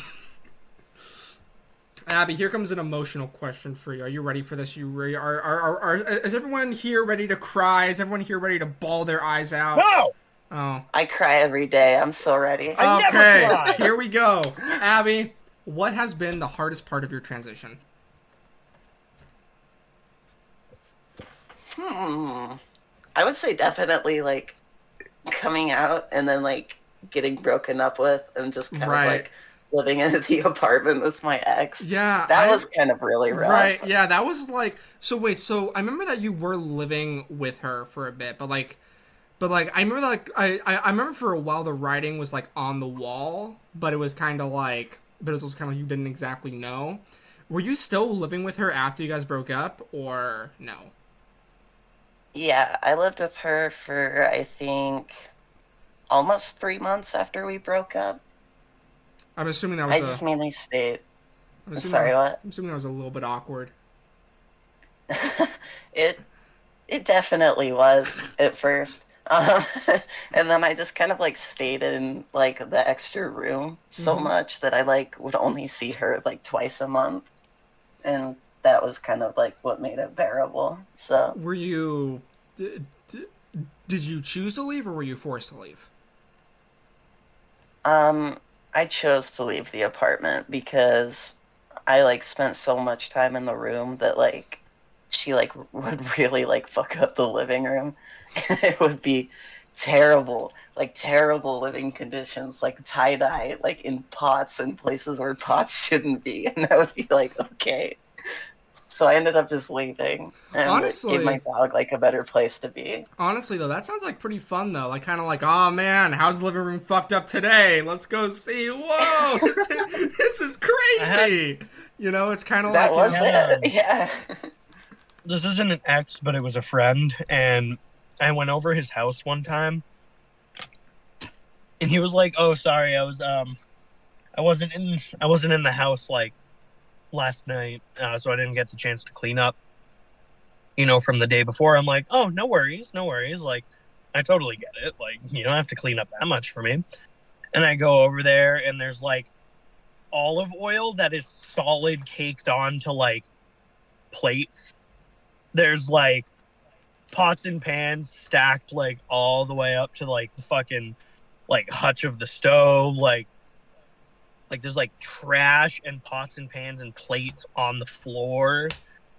Abby, here comes an emotional question for you. Are you ready for this? You ready? Is everyone here ready to cry? Is everyone here ready to bawl their eyes out? No! Oh. I cry every day. I'm so ready. I never Okay, cry. here we go. Abby, what has been the hardest part of your transition? I would say definitely like coming out and then like getting broken up with and just kind of like living in the apartment with my ex. Yeah, That was kind of really rough. Right, yeah, that was like. So wait, so I remember that you were living with her for a bit, but I remember that, like I remember for a while the writing was like on the wall, but it was kind of like, but it was also kind of like you didn't exactly know. Were you still living with her after you guys broke up, or no? Yeah, I lived with her for I think almost 3 months after we broke up. I'm assuming that was I just mainly stayed. I'm assuming Sorry, what? I'm assuming that was a little bit awkward. it it definitely was at first. Um, and then I just kind of like stayed in like the extra room so much that I like would only see her like twice a month, and that was kind of like what made it bearable. So Were you? Did you choose to leave, or were you forced to leave? I chose to leave the apartment because I like spent so much time in the room that like she like would really like fuck up the living room. And it would be terrible, like terrible living conditions, like tie dye, like in pots and places where pots shouldn't be. And I would be like, okay. So I ended up just leaving and Honestly, gave my dog like a better place to be. Honestly, though, that sounds like pretty fun, though. Like, kind of like, oh man, how's the living room fucked up today? Let's go see. Whoa, this is crazy. It's kind of That like was it. Yeah. This isn't an ex, but it was a friend, and I went over his house one time, and he was like, "Oh, sorry, I wasn't in the house like last night, so I didn't get the chance to clean up, from the day before." I'm like, "Oh, no worries, no worries. Like, I totally get it. Like, you don't have to clean up that much for me." And I go over there, and there's like olive oil that is solid caked onto like plates. There's like pots and pans stacked like all the way up to like the fucking like hutch of the stove. Like there's like trash and pots and pans and plates on the floor.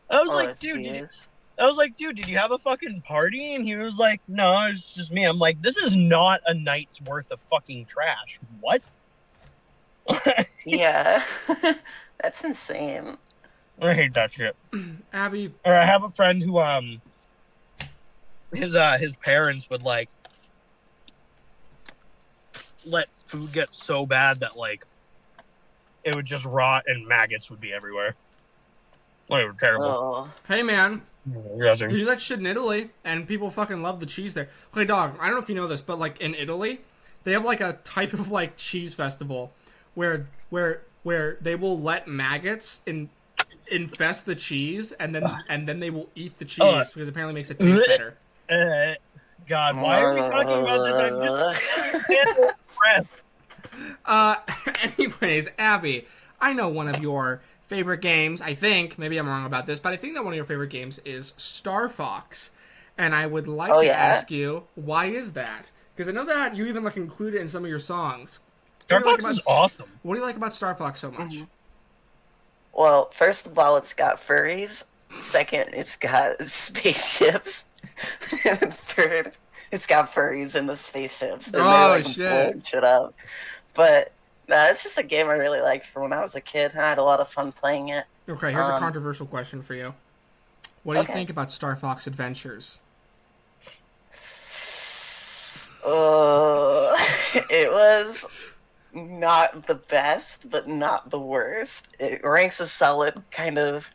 I was like, dude, did you have a fucking party? And he was like, no, it's just me. I'm like, this is not a night's worth of fucking trash. What? Yeah. That's insane. I hate that shit. Abby. Or I have a friend who his parents would like let food get so bad that like it would just rot and maggots would be everywhere. Like, it was terrible. Oh. Hey man, You you do that shit in Italy, and people fucking love the cheese there. Hey dog, I don't know if you know this, but like in Italy, They have like a type of like cheese festival where they will let maggots infest the cheese and then they will eat the cheese because apparently it makes it taste better. God, why are we talking about this? I'm just impressed. Anyways, Abby, I know one of your favorite games. I think maybe I'm wrong about this, but I think that one of your favorite games is Star Fox, and I would like to ask you, why is that? Because I know that you even like include it in some of your songs. Star Fox is awesome. What do you like about Star Fox so much? Mm-hmm. Well, first of all, it's got furries. Second, it's got spaceships. And third, it's got furries in the spaceships. And oh, shit. Shut up. But it's just a game I really liked from when I was a kid. I had a lot of fun playing it. Okay, here's a controversial question for you. What do you think about Star Fox Adventures? It was not the best, but not the worst. It ranks a solid kind of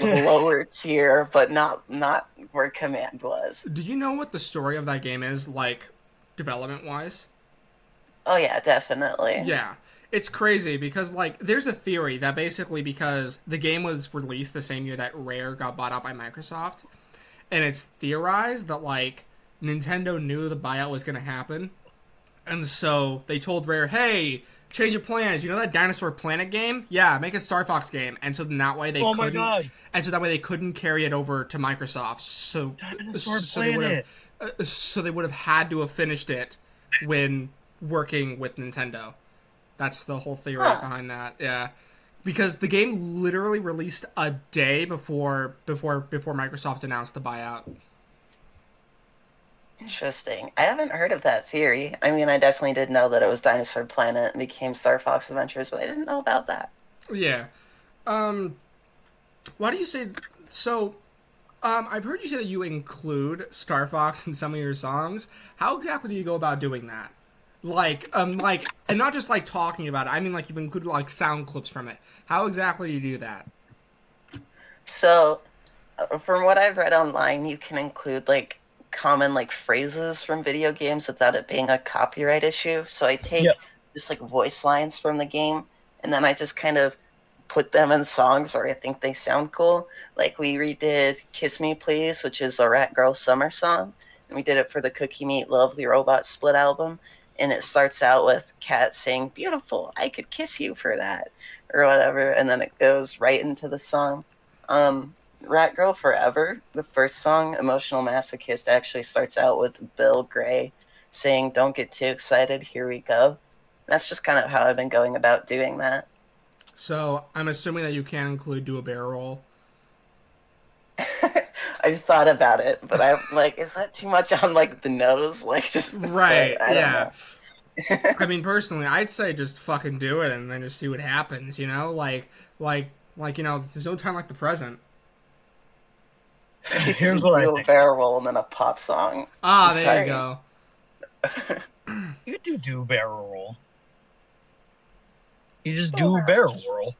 lower tier, but not where Command was. Do you know what the story of that game is, like, development-wise? Oh, yeah, definitely. Yeah. It's crazy because, like, there's a theory that basically because the game was released the same year that Rare got bought out by Microsoft, and it's theorized that, like, Nintendo knew the buyout was going to happen, and so they told Rare, hey, change of plans. You know that Dinosaur Planet game? Yeah, make a Star Fox game. And so that way they couldn't. My God. And so that way they couldn't carry it over to Microsoft. So they would have had to have finished it when working with Nintendo. That's the whole theory behind that. Yeah, because the game literally released a day before Microsoft announced the buyout. Interesting. I haven't heard of that theory. I mean, I definitely did know that it was Dinosaur Planet and became Star Fox Adventures, but I didn't know about that. Yeah. Why do you say... So, I've heard you say that you include Star Fox in some of your songs. How exactly do you go about doing that? And not just, like, talking about it. I mean, like, you've included, like, sound clips from it. How exactly do you do that? So, from what I've read online, you can include, like, common like phrases from video games without it being a copyright issue. So I take just like voice lines from the game and then I just kind of put them in songs where I think they sound cool. Like we redid Kiss Me Please, which is a Rat Girl summer song, and we did it for the Cookie Meat Lovely Robot split album, and it starts out with Kat saying beautiful, I could kiss you for that or whatever, and then it goes right into the song. Rat Girl Forever, the first song, Emotional Masochist, actually starts out with Bill Gray saying, don't get too excited, here we go. That's just kind of how I've been going about doing that. So, I'm assuming that you can include Do a Barrel Roll. I've thought about it, but I'm like, is that too much on, like, the nose? Like, just... Right, yeah. I mean, personally, I'd say just fucking do it and then just see what happens, you know? Like, you know, there's no time like the present. Here's what do a barrel roll and then a pop song. Ah, there you go. You do barrel roll. You just do barrel roll.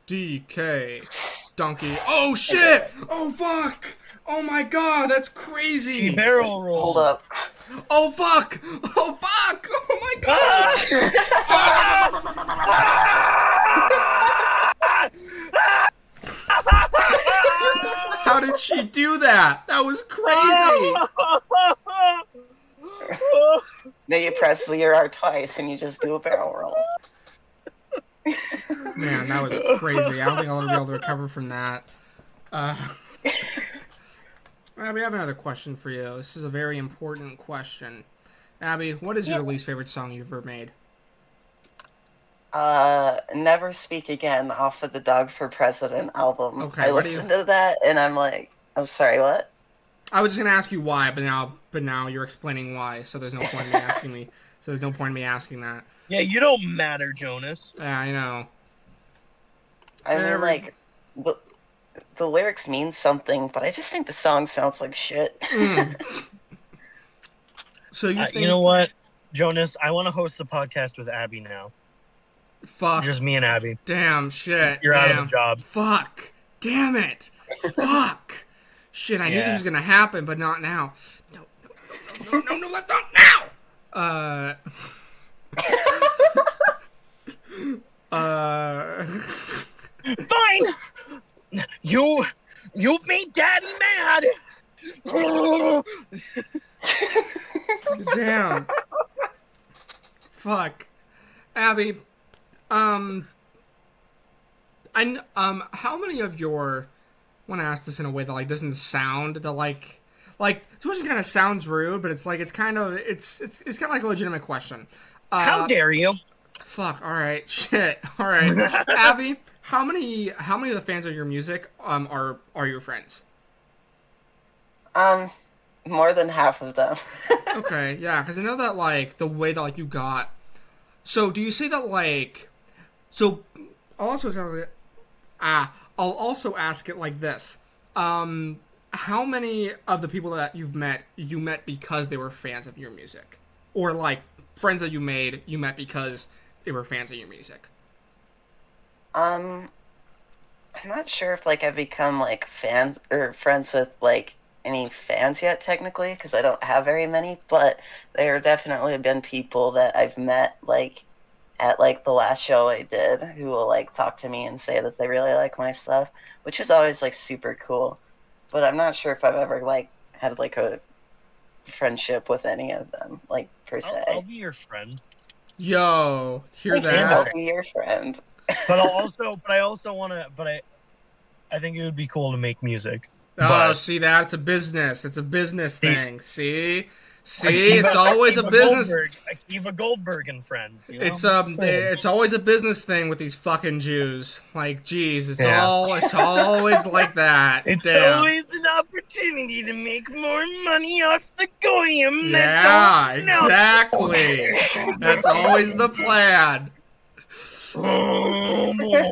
DK. Donkey. Oh, shit! Oh, fuck! Oh, my God, that's crazy! Barrel roll. Hold up. Oh, fuck! Oh, fuck! Oh, my gosh! How did she do that? That was crazy! Now you press ZR twice and you just do a barrel roll. Man, that was crazy. I don't think I'll ever be able to recover from that. We have another question for you. This is a very important question. Abby, what is your least favorite song you've ever made? Never Speak Again off of the Dog for President album. Okay, I listened to that and I'm like, I'm sorry, what? I was just gonna ask you why, but now you're explaining why, so there's no point in me asking me. So there's no point in me asking that. Yeah, you don't matter, Jonas. Yeah, I know. I mean, like, the lyrics mean something, but I just think the song sounds like shit. So you think... You know what, Jonas? I want to host the podcast with Abby now. Fuck. Just me and Abby. Damn, shit. You're out of the job. Fuck. Damn it. Fuck. Shit, I knew this was gonna happen, but not now. No, that's not now. Fine. You've made Daddy mad. Damn. Fuck. Abby, how many of your, I want to ask this in a way that like doesn't sound that like this question kind of sounds rude, but it's like it's kind of like a legitimate question. How dare you? Fuck. All right. Shit. All right. Abby, how many of the fans of your music are your friends? More than half of them. Okay. Yeah, because I know that like the way that like you got. So do you say that like? So I'll also ask it like this. How many of the people that you met because they were fans of your music, or like friends that you met because they were fans of your music? I'm not sure if like I've become like fans or friends with like any fans yet technically, because I don't have very many, but there definitely have been people that I've met like at like the last show I did who will like talk to me and say that they really like my stuff, which is always like super cool. But I'm not sure if I've ever like had like a friendship with any of them, like per se. I'll be your friend. Yo, hear Like, that? I'll be your friend. But I think it would be cool to make music. Oh, But see that? It's a business. It's a business thing. See, Akiva- it's always a Akiva business. Akiva Goldberg and friends. You know? It's always a business thing with these fucking Jews. Like, geez, it's Yeah. always like that. It's Damn. always an opportunity to make more money off the goyim. Yeah, exactly. That's always the plan. Oh boy.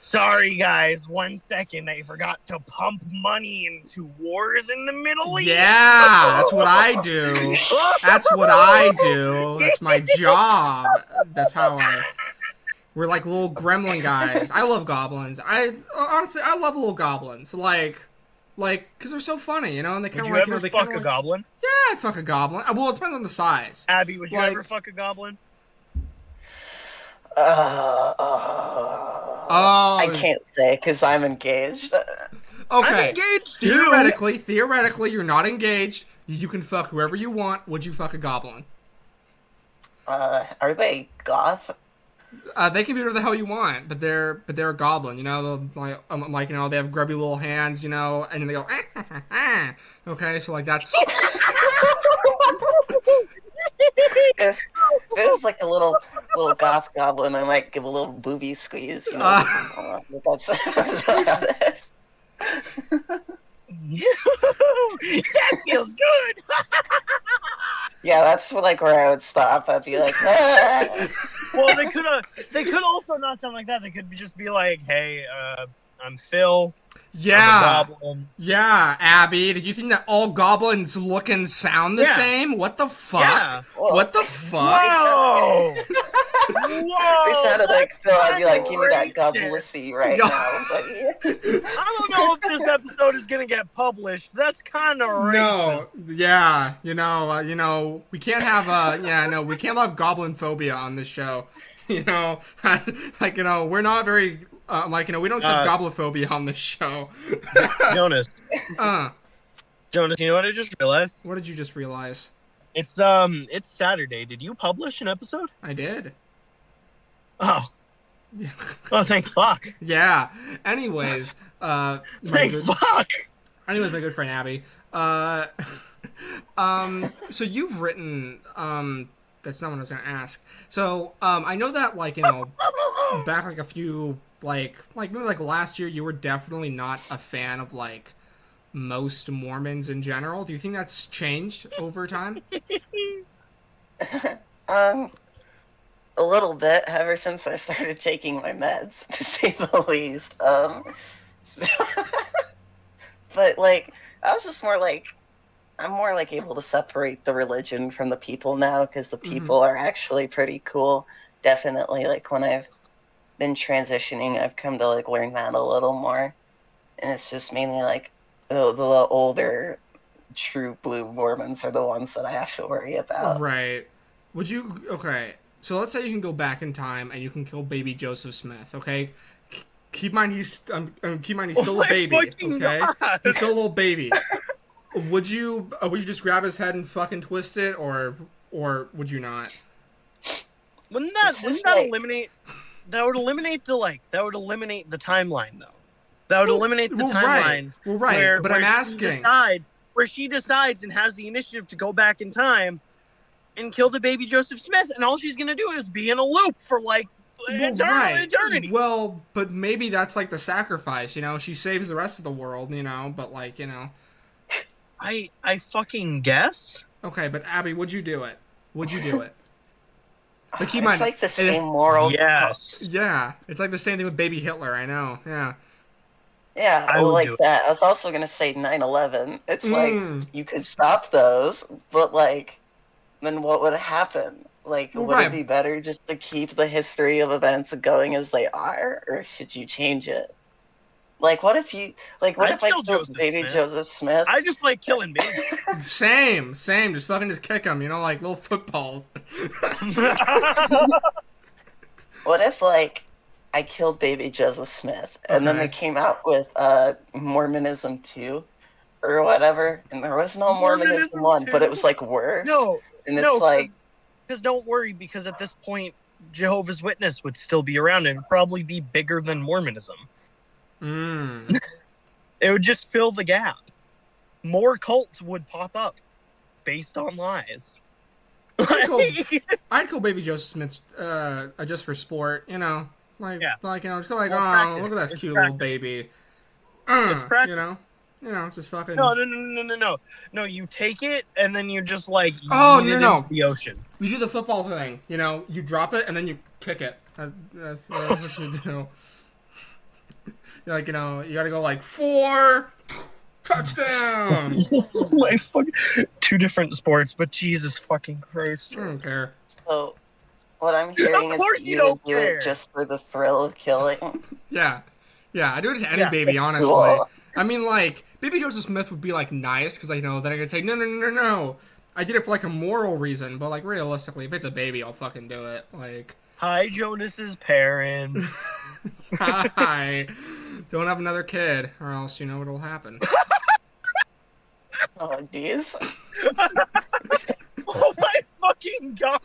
Sorry guys, 1 second. I forgot to pump money into wars in the Middle East. Yeah, that's what I do. That's what I do. That's my job. That's how we're like little gremlin guys. I love goblins. Honestly, I love little goblins. Like, because they're so funny, you know, and they kind Would of you like, ever they fuck kind a of goblin? yeah, I'd fuck a goblin. Well, it depends on the size. Abby, would you Like- ever fuck a goblin? I can't say because I'm engaged. Okay. I'm engaged too. Theoretically, you're not engaged. You can fuck whoever you want. Would you fuck a goblin? Are they goth? They can be whatever the hell you want, but they're a goblin. You know, like you know, they have grubby little hands. You know, and then they go. Okay, so like that's. If it was like a little goth goblin, I might give a little booby squeeze. You know, that's about it. That feels good. Yeah, that's like where I would stop. I'd be like, ah. Well, they could also not sound like that. They could just be like, "Hey, I'm Phil. Yeah. I'm a goblin." Yeah, Abby. Did you think that all goblins look and sound the Yeah. same? What the fuck? Yeah. What the fuck? Whoa! They sounded like Phil. I'd be like, give me that Racist. gobblecy right Yeah. now, buddy. I don't know if this episode is gonna get published. That's kind of No, racist. yeah, you know, we can't have we can't have goblin phobia on this show. You know, like you know, we're not very we don't have goblinophobia on this show. Jonas, Jonas, you know what I just realized? What did you just realize? It's Saturday. Did you publish an episode? I did. Oh. Oh, thank fuck. Yeah. Anyways, my good friend Abby. So you've written. That's not what I was gonna ask. So I know that like you know, back like a few like maybe like last year, you were definitely not a fan of like most Mormons in general. Do you think that's changed over time? A little bit, ever since I started taking my meds, to say the least. But like, I was just more like, I'm more like able to separate the religion from the people now, because the people are actually pretty cool. Definitely, like when I've been transitioning, I've come to like learn that a little more, and it's just mainly like the older true blue Mormons are the ones that I have to worry about. Right. Would you? Okay. So let's say you can go back in time and you can kill baby Joseph Smith. Okay. Keep in mind keep in mind he's still a baby. Okay. God. He's still a little baby. Would you just grab his head and fucking twist it, or would you not? Wouldn't that like... eliminate? That would eliminate the timeline though. That would eliminate the timeline. Well, right. But I'm asking. Where she decides and has the initiative to go back in time and kill the baby Joseph Smith, and all she's gonna do is be in a loop for like eternity. Well, but maybe that's like the sacrifice, you know? She saves the rest of the world, you know? But like, you know. I fucking guess. Okay, but Abby, would you do it? Would you do it? But keep in It's mind, like the same moral. Yes. Yeah, it's like the same thing with baby Hitler. I know. Yeah. Yeah, I well, would like do it. that. I was also gonna say 9/11. It's like you could stop those, but like, then what would happen? Like, Well, would right. it be better just to keep the history of events going as they are, or should you change it? Like, what if I kill killed Joseph baby Smith. Joseph Smith? I just like killing babies. Same. Just fucking kick them, you know, like little footballs. What if like I killed baby Joseph Smith, and then Okay. they came out with Mormonism 2 or whatever, and there was no Mormonism 1, but it was like worse. No, and it's like, because don't worry, because at this point, Jehovah's Witness would still be around and probably be bigger than Mormonism. It would just fill the gap. More cults would pop up based on lies. I'd call baby Joseph Smith just for sport, you know, like you know, just go like, practice. Look at that It's cute practice. little baby, practice. you know, just fucking. No. You take it and then you just like Oh, yeet it no. into the ocean. You do the football thing, you know, you drop it and then you kick it. That's what you do. You're like, you know, you gotta go like 4 touchdown. Like two different sports, but Jesus fucking Christ. I don't care. so what I'm hearing is course that you you would don't do care. it just for the thrill of killing. Yeah, I do it to any Yeah. baby, honestly. Cool. I mean, like, baby Joseph Smith would be, like, nice, because, like, you know, then I could say, no. I did it for, like, a moral reason, but, like, realistically, if it's a baby, I'll fucking do it. Like, Hi, Jonas's parents. hi. Don't have another kid, or else you know what'll happen. Oh, jeez. Oh my fucking god.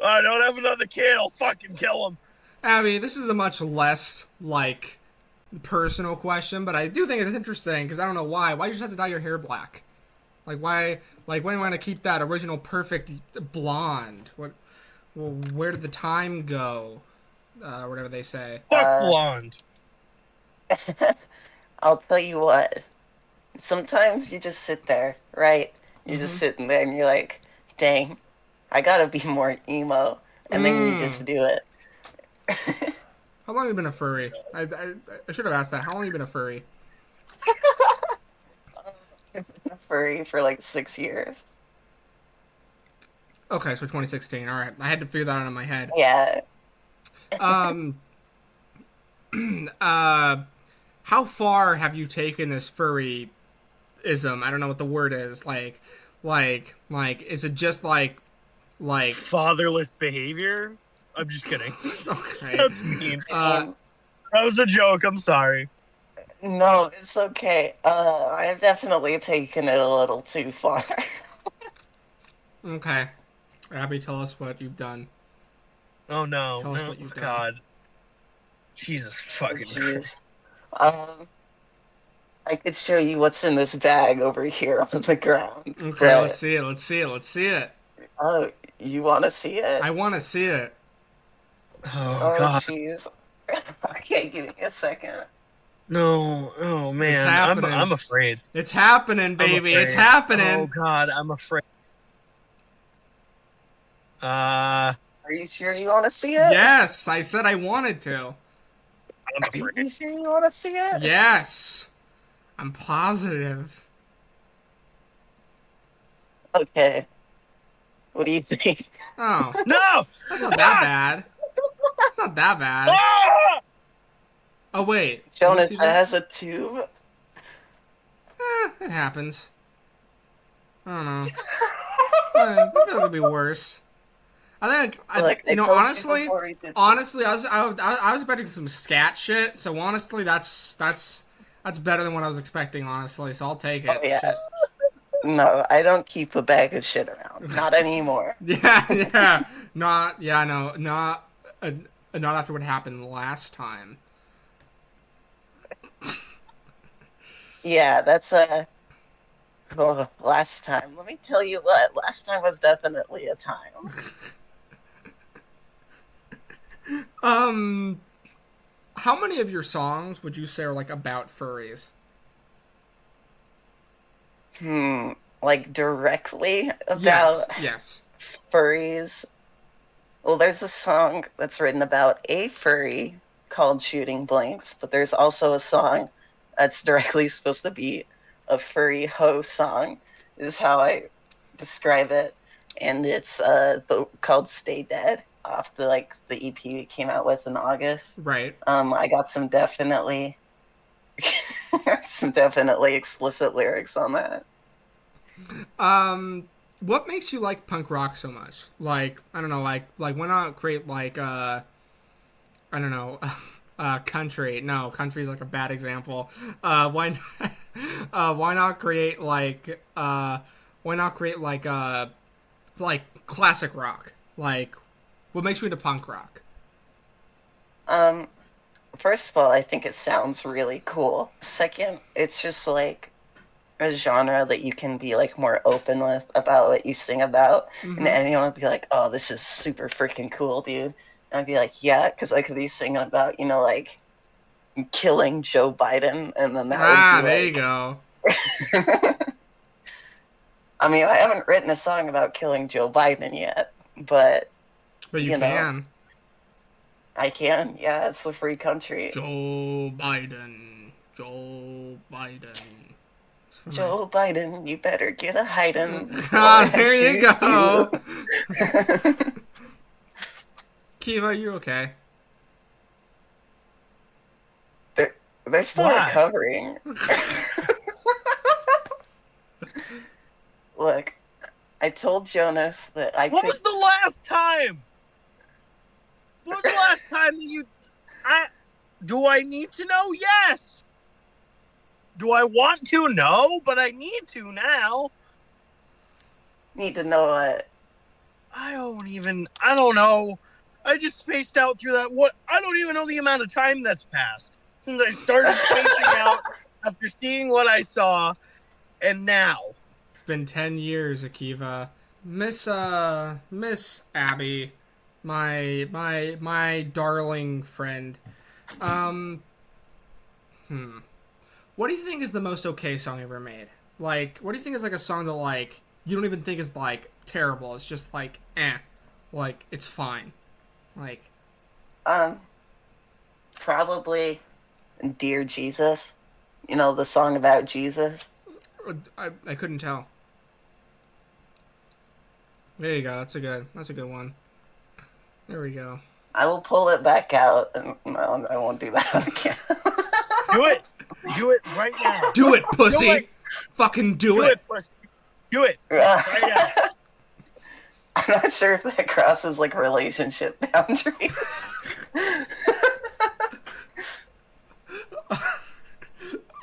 I don't have another kid, I'll fucking kill him. Abby, this is a much less, like, personal question, but I do think it's interesting, because I don't know why. Why you just have to dye your hair black? Like, why do you want to keep that original perfect blonde? Well, where did the time go? Whatever they say. Fuck blonde. I'll tell you what. Sometimes you just sit there, right? You're just sitting there and you're like, dang, I gotta be more emo. And then you just do it. How long have you been a furry? I should have asked that. How long have you been a furry? I've been a furry for like 6 years. Okay, so 2016. All right, I had to figure that out in my head. Yeah. How far have you taken this furryism? I don't know what the word is. Like, is it just like Fatherless behavior? I'm just kidding. Okay. That's mean. Uh, That was a joke, I'm sorry. No, it's okay. I've definitely taken it a little too far. Okay. Abby, tell us what you've done. Oh no. Tell us Oh, what you've done. God. Jesus fucking Christ. Jeez. I could show you what's in this bag over here on the ground. Okay, but- let's see it. Oh, you want to see it? I want to see it. Oh, Oh, God. jeez. Okay, give me a second. No. Oh, man. It's happening. I'm afraid. It's happening, I'm baby. afraid. It's happening. Oh, God. I'm afraid. Are you sure you want to see it? Yes, I said I wanted to. I'm Are afraid. you sure you want to see it? Yes. I'm positive. Okay. What do you think? Oh, No! that's not that bad. It's not that bad. Ah! Oh wait, did you see Jonas that? has a tube. It happens. I don't know. I feel like it'd be worse. I think Look, I told you before we did this. honestly, I was expecting some scat shit. So honestly, that's better than what I was expecting. Honestly, so I'll take it. Oh, yeah. Shit. No, I don't keep a bag of shit around. Not anymore. Yeah. No, not after what happened last time. Yeah, that's last time. Let me tell you what. Last time was definitely a time. How many of your songs would you say are like about furries? Like directly about Yes. furries. Well, there's a song that's written about a furry called Shooting Blanks, but there's also a song that's directly supposed to be a furry hoe song, is how I describe it. And it's called Stay Dead off the EP we came out with in August. Right. I got some definitely explicit lyrics on that. What makes you like punk rock so much? Like, I don't know, like why not create like I don't know, country? No, country's like a bad example. Why why not create like like classic rock? Like, what makes you into punk rock? First of all, I think it sounds really cool. Second, it's just like a genre that you can be like more open with about what you sing about, and anyone would be like, "Oh, this is super freaking cool, dude." And I'd be like, "Yeah," because I could be singing about like killing Joe Biden, and then that would be there you go. I mean, I haven't written a song about killing Joe Biden yet, but you can. I can. Yeah, it's a free country. Joe Biden. Joe Biden, you better get a hiding. There you go. Kiva, you okay? They're still recovering. Look, I told Jonas that What was the last time? What was the last time that you... Do I need to know? Yes! Do I want to? No, but I need to now. Need to know what? I don't know. I just spaced out through that. I don't even know the amount of time that's passed since I started spacing out after seeing what I saw, and now. It's been 10 years, Akiva. Miss Abby, my darling friend. What do you think is the most okay song ever made? Like, what do you think is like a song that like you don't even think is like terrible? It's just like like it's fine. Like, probably Dear Jesus. You know, the song about Jesus. I couldn't tell. There you go. That's a good one. There we go. I will pull it back out. No, I won't do that again. Do it. Do it right now. Do it, pussy. Do it. Fucking do it. Pussy. Do it. Right now. I'm not sure if that crosses like relationship boundaries.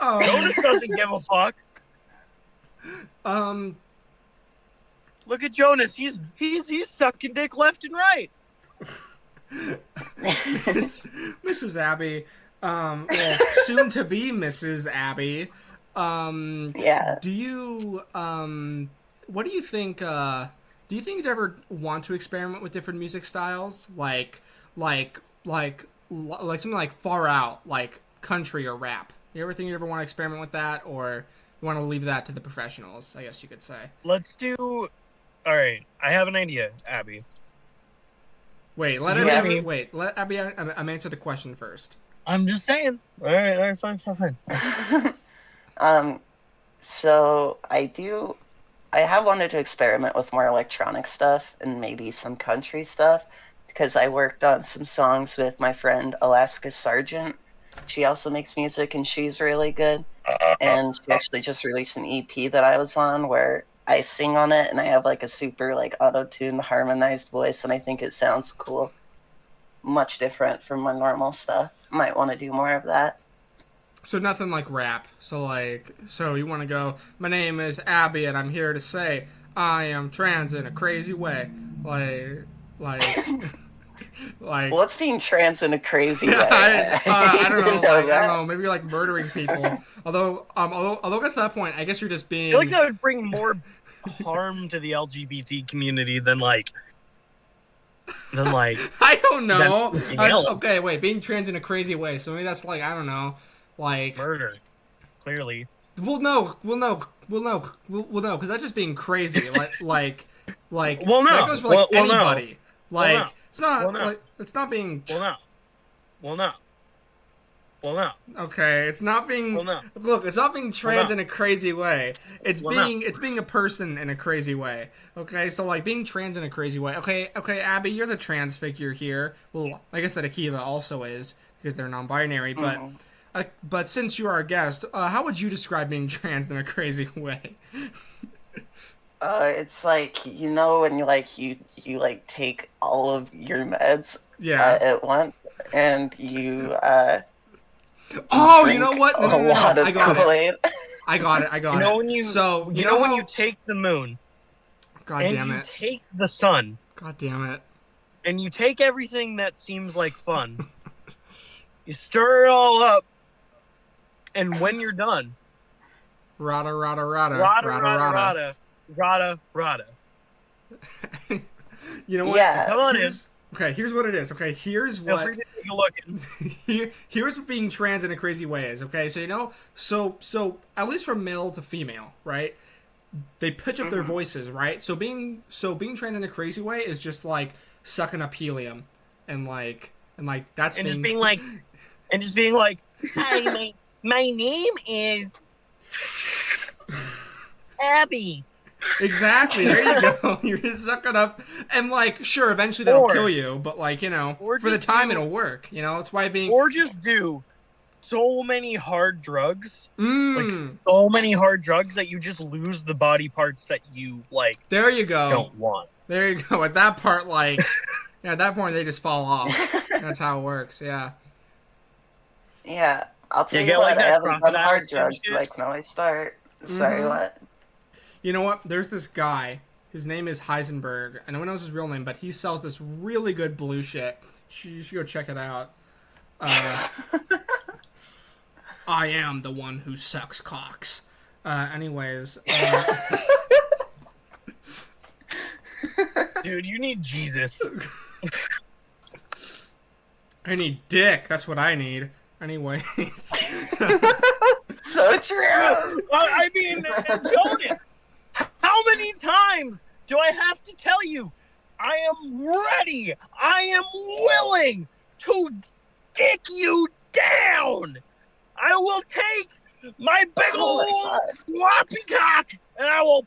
Jonas doesn't give a fuck. Look at Jonas. He's sucking dick left and right. Mrs. Abby, well, soon to be Mrs. Abby. Yeah. Do you what do you think? Do you think you'd ever want to experiment with different music styles, like something like far out, like country or rap? You ever think you ever want to experiment with that, or you want to leave that to the professionals? I guess you could say. Let's do. All right, I have an idea, Abby. Wait, let Abby answer the question first. I'm just saying. All right, fine. So I have wanted to experiment with more electronic stuff and maybe some country stuff because I worked on some songs with my friend Alaska Sargent, She also makes music, and she's really good. And she actually just released an EP that I was on where I sing on it, and I have like a super like auto-tuned harmonized voice, and I think it sounds cool. Much different from my normal stuff. Might want to do more of that. So nothing like rap. So you want to go, my name is Abby and I'm here to say I am trans in a crazy way. Like, What's being trans in a crazy way? I don't know. didn't know I don't that. know. Maybe like murdering people. Although gets to that point, I guess you're just I being. feel like that would bring more harm to the LGBT community than like. I don't know. anything else. Okay, wait. Being trans in a crazy way. So maybe that's like, I don't know. Like. Murder. Clearly. We'll know. Because that's just being crazy. Like. Well, no. That goes for like Well, no. anybody. Like, Well, no. it's not. Well, no. Like, it's not being. Well, no. Okay, it's not being. Well, no. Look, it's not being trans no. in a crazy way. It's Well, no. it's being a person in a crazy way. Okay, so like being trans in a crazy way. Okay, Abby, you're the trans figure here. Well, I guess that Akiva also is because they're non-binary. But since you are a guest, how would you describe being trans in a crazy way? It's like, when you like take all of your meds at once, and you oh, you know what? No, a lot of I got Kool-Aid. it. I got it. You know when you when you take the moon, God and damn you it! take the sun, God damn it! and you take everything that seems like fun, you stir it all up, and when you're done, rada. You know what? Yeah. Come on in. Okay, here's what it is. Okay, here's Feel what. free to take a look. Here's what being trans in a crazy way is. Okay, so at least from male to female, right? They pitch up their voices, right? So being trans in a crazy way is just like sucking up helium, and that's And just being like, hi, my name is Abby. Exactly. There you go. You're just sucking up, and like, sure, eventually that'll kill you, but like, for the time it'll work. It's why being. Or just do so many hard drugs, Mm. like so many hard drugs that you just lose the body parts that you like. There you go. Don't want. There you go. At that part, like, at that point they just fall off. That's how it works. Yeah. Yeah, I'll tell You you get, what, like, I that haven't done crocodile hard skin drugs, shit? but I can always start. Sorry, what? You know what? There's this guy. His name is Heisenberg. And no one knows his real name, but he sells this really good blue shit. You should go check it out. I am the one who sucks cocks. Anyways. Dude, you need Jesus. I need dick. That's what I need. Anyways. So true. I mean, Jonas, how many times do I have to tell you? I am ready. I am willing to dick you down. I will take my big old floppy cock and I will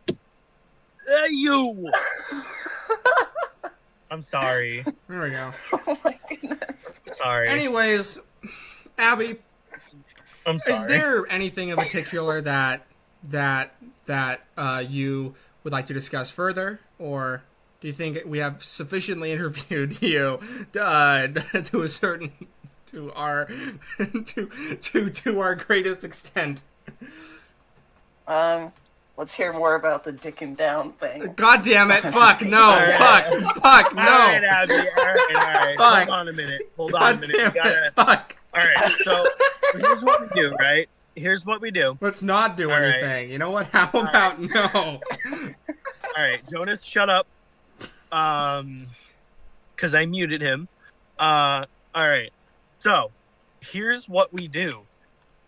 you. I'm sorry. There we go. Oh my goodness. Sorry. Anyways, Abby, I'm sorry. is there anything in particular that you would like to discuss further, or do you think we have sufficiently interviewed you to a certain to our to our greatest extent? Let's hear more about the dicking down thing. God damn it! Fuck no! Right. Fuck no! All right, Abby. All right. Fuck. Hold on a minute. God damn it! Fuck! All right. So here's what we do, right? Here's what we do. Let's not do All right. anything. You know what? How about no? All right, Jonas, shut up. Because I muted him. All right. So here's what we do.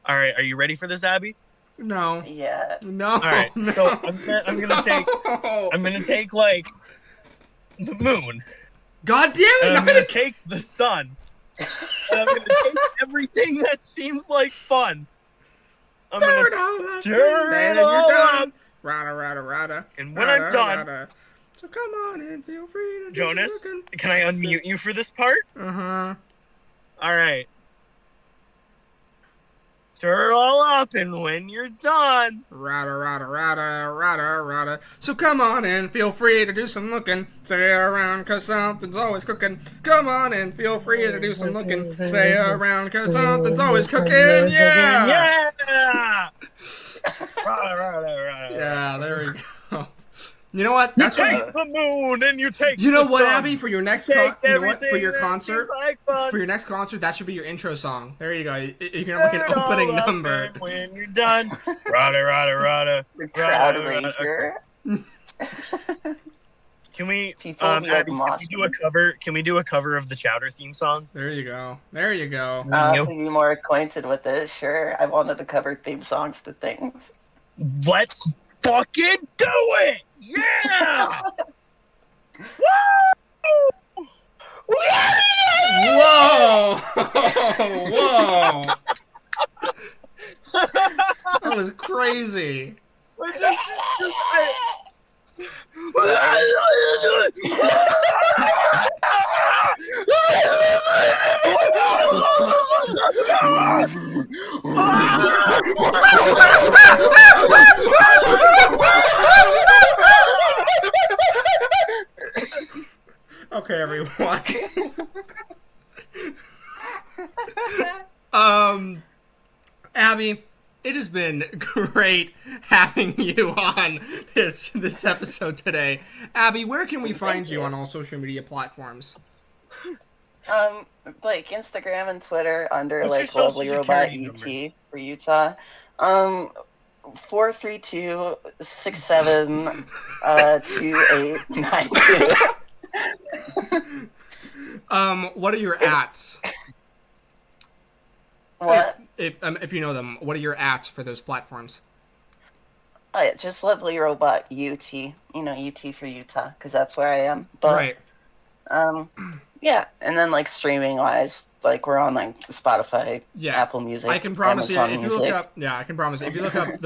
All right. Are you ready for this, Abby? No. Yeah. No. All right. No. So I'm gonna take like the moon. God damn it! And I'm no. gonna take the sun. And I'm gonna take everything that seems like fun. I'm gonna stir it all up. Rada. And when I'm done, so come on and feel free to Jonas, can I unmute you for this part? Uh-huh. All right. Stir all up, and when you're done, Rada, rada, rada, rada, rada. So come on in, feel free to do some looking. Stay around, cause something's always cooking. Come on in, feel free to do some looking. Stay around, cause something's always cooking. Yeah! yeah. Rada, rada, rada. Yeah, there we go. You know what? You That's what. take the moon and you take. You know the what, sun. Abby? For your next Take you know what? For everything your that concert, seems like fun. for your next concert, that should be your intro song. There you go. You can have like an opening number. When you're done, rada rada rada. The crowd rada, rager. Can we? People be like Abby, can we do a cover? Can we do a cover of the Chowder theme song? There you go. There you go. To be more acquainted with it, sure. I wanted to cover theme songs to things. Let's fucking do it! Yeah! Woo! Whoa! Whoa! That was crazy. Okay, everyone. Abby, it has been great having you on this episode today. Abby, where can we find you on all social media platforms? Like Instagram and Twitter under What's your like social Lovely Robot security UT number? for Utah. 432-67 2892. What are your ats? What? If you know them, what are your ats for those platforms? Yeah, just Lovely Robot UT. You know, UT for Utah, because that's where I am. But, Right. Yeah, and then like streaming wise, like we're on like Spotify, Yeah. Apple Music. I can promise you, Amazon if you look Music. up, yeah, I can promise you, if you look up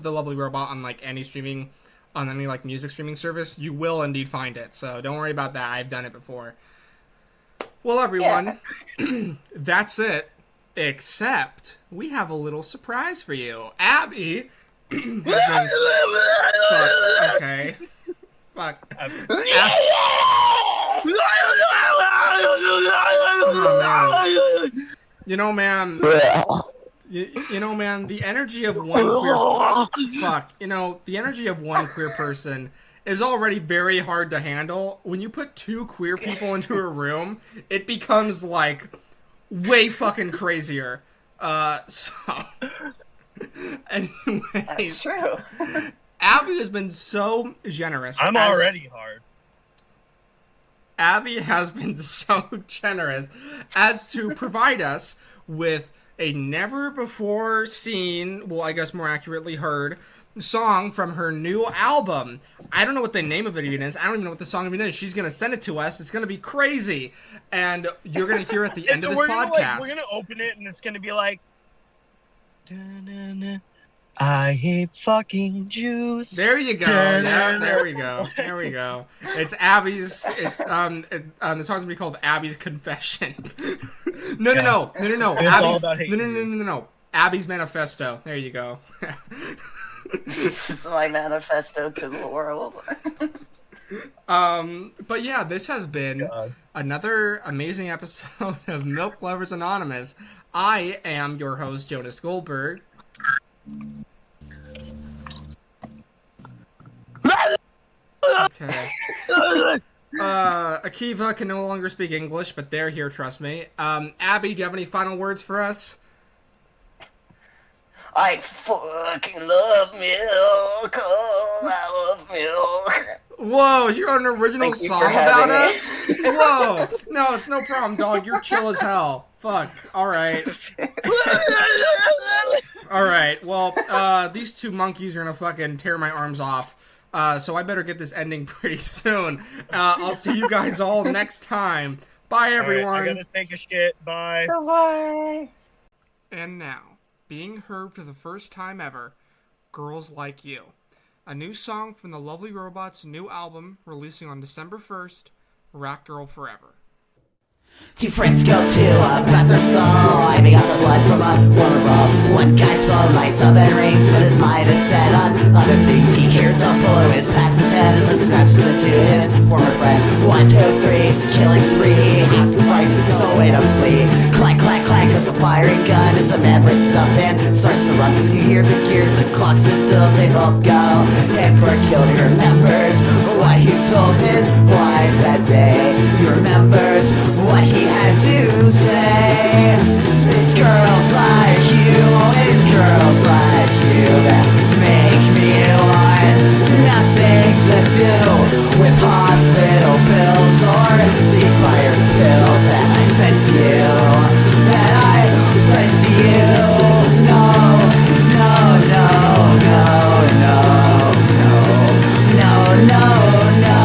the Lovely Robot on like any streaming, on any like music streaming service, you will indeed find it. So don't worry about that. I've done it before. Well, everyone, that's it. Except we have a little surprise for you, Abby. Fuck. Okay. Fuck. Oh, man. You know, man. You know, man. The energy of one queer. Fuck. You know, the energy of one queer person is already very hard to handle. When you put two queer people into a room, it becomes like way fucking crazier. So. Anyways, That's true. Abby has been so generous. I'm already hard. Abby has been so generous as to provide us with a never before seen, well, I guess more accurately heard, song from her new album. I don't know what the name of it even is. I don't even know what the song even is. She's going to send it to us. It's going to be crazy. And you're going to hear at the end of this podcast. We're going to open it and it's going to be like, I hate fucking Jews. There you go. Yeah, there we go. There we go. It's Abby's. The song's gonna be called Abby's Confession. No. Abby's, no. Abby's Manifesto. There you go. This is my manifesto to the world. But yeah, this has been another amazing episode of Milk Lovers Anonymous. I am your host, Jonas Goldberg. Okay. Akiva can no longer speak English, but they're here, trust me. Abby, do you have any final words for us? I fucking love milk. Oh, I love milk. Whoa, is you an original Thank you song for about having us? Whoa. No, it's no problem, dog. You're chill as hell. Fuck. Alright. Alright, well, these two monkeys are gonna fucking tear my arms off. So I better get this ending pretty soon. I'll see you guys all next time. Bye, everyone. Right, I gotta take a shit. Bye. Bye. And now, being heard for the first time ever, Girls Like You. A new song from the Lovely Robots' new album, releasing on December 1st, Rock Girl Forever. Two friends go to a bathroom stall. I got the blood from a former brawl. One guy's phone lights up and rings, but his mind is set on other things. He hears a bullet whiz past his head as it smashes into his former friend. 1, 2, 3, it's a killing spree. He has to fight, there's no way to flee. Clack, clack, clack goes the firing gun as the man braces up and starts to run. You hear the gears, the clock stands still as they both go. And for a kill, he remembers what he told his wife that day. He remembers what he had to say. It's girls like you, it's girls like you that make me want nothing to do with hospital bills or these fire pills that I fed to you, that I fed to you. No, no, no, no, no, no, no, no.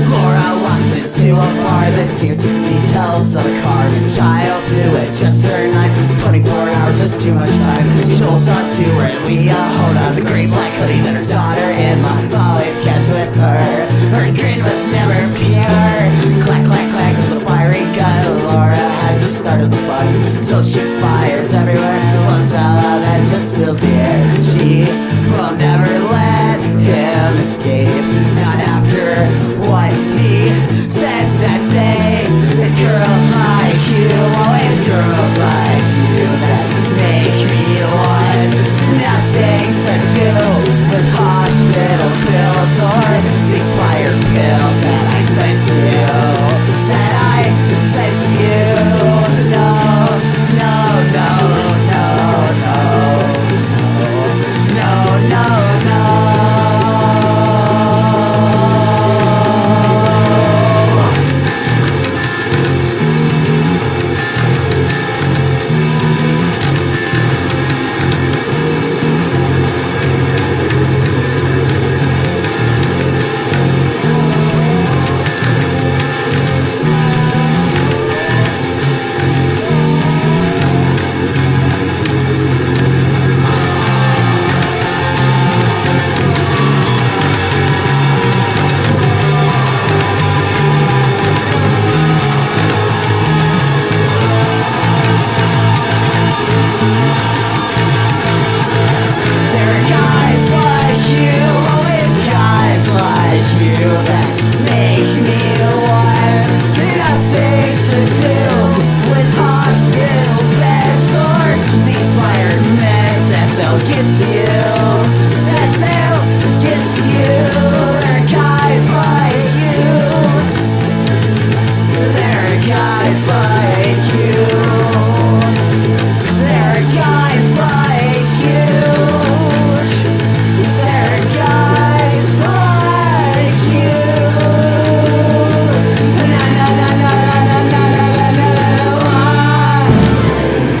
Laura walks into a bar that's here to details of a carving child who had just turned 9. 24 hours is too much time. She'll talk to her and we hold on the great black hoodie that her daughter-in-law always kept with her. Her grin was never pure. Clack, clack, clack as the firing gun. Laura has just started the fun, so she